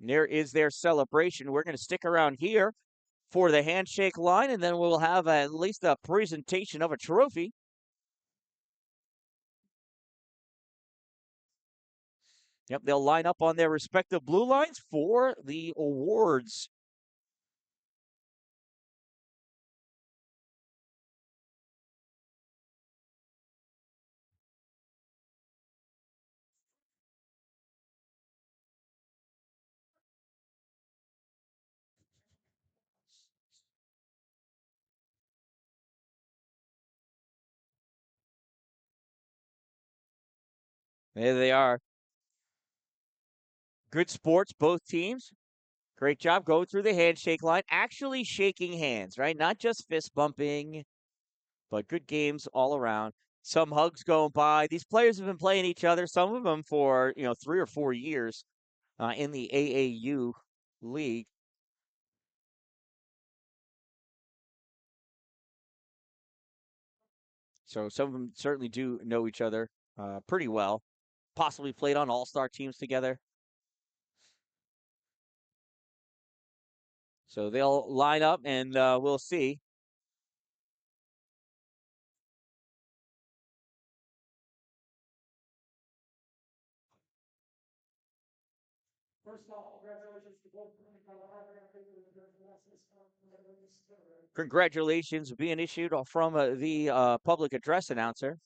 There is their celebration. We're going to stick around here for the handshake line, and then we'll have at least a presentation of a trophy. Yep, they'll line up on their respective blue lines for the awards. There they are. Good sports, both teams. Great job going through the handshake line, actually shaking hands, right? Not just fist bumping, but good games all around. Some hugs going by. These players have been playing each other, some of them for, 3 or 4 years in the AAU league. So some of them certainly do know each other pretty well. Possibly played on all-star teams together. So they'll line up and we'll see. First of all, congratulations to both. Congratulations being issued from the public address announcer.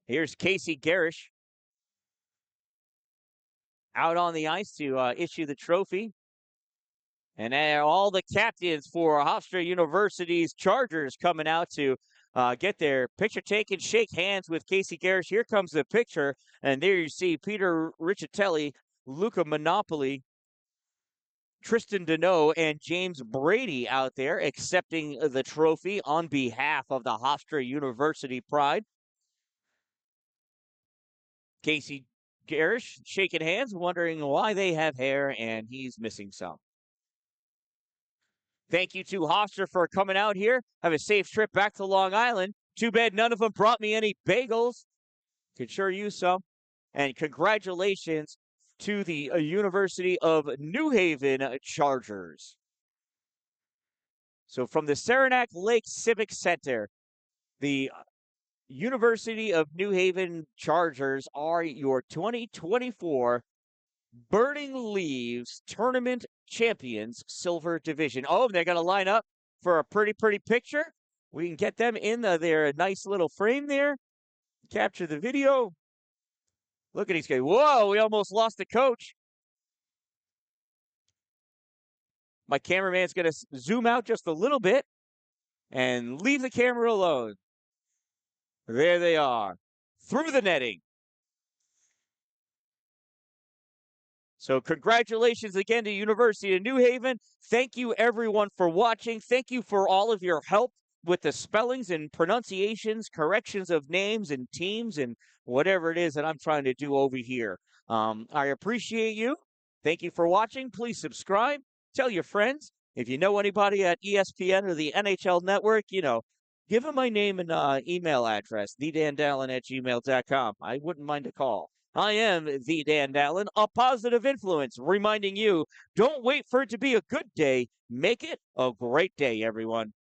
Here's Casey Garish out on the ice to issue the trophy. And all the captains for Hofstra University's Chargers coming out to get their picture taken, shake hands with Casey Garish. Here comes the picture, and there you see Peter Riccitelli, Luca Monopoli, Tristan Deneau, and James Brady out there accepting the trophy on behalf of the Hofstra University Pride. Casey Garish shaking hands, wondering why they have hair, and he's missing some. Thank you to Hofstra for coming out here. Have a safe trip back to Long Island. Too bad none of them brought me any bagels. Could sure use some. And congratulations to the University of New Haven Chargers. So from the Saranac Lake Civic Center, the University of New Haven Chargers are your 2024 Burning Leaves Tournament Champions Silver Division. Oh, they're going to line up for a pretty picture. We can get them in their nice little frame there. Capture the video. Look at these guys. Whoa, we almost lost the coach. My cameraman's going to zoom out just a little bit and leave the camera alone. There they are, through the netting. So congratulations again to University of New Haven. Thank you, everyone, for watching. Thank you for all of your help with the spellings and pronunciations, corrections of names and teams and whatever it is that I'm trying to do over here. I appreciate you. Thank you for watching. Please subscribe. Tell your friends. If you know anybody at ESPN or the NHL Network, give them my name and email address, thedandalin@gmail.com. I wouldn't mind a call. I am the Dan-Dalin, a positive influence, reminding you, don't wait for it to be a good day. Make it a great day, everyone.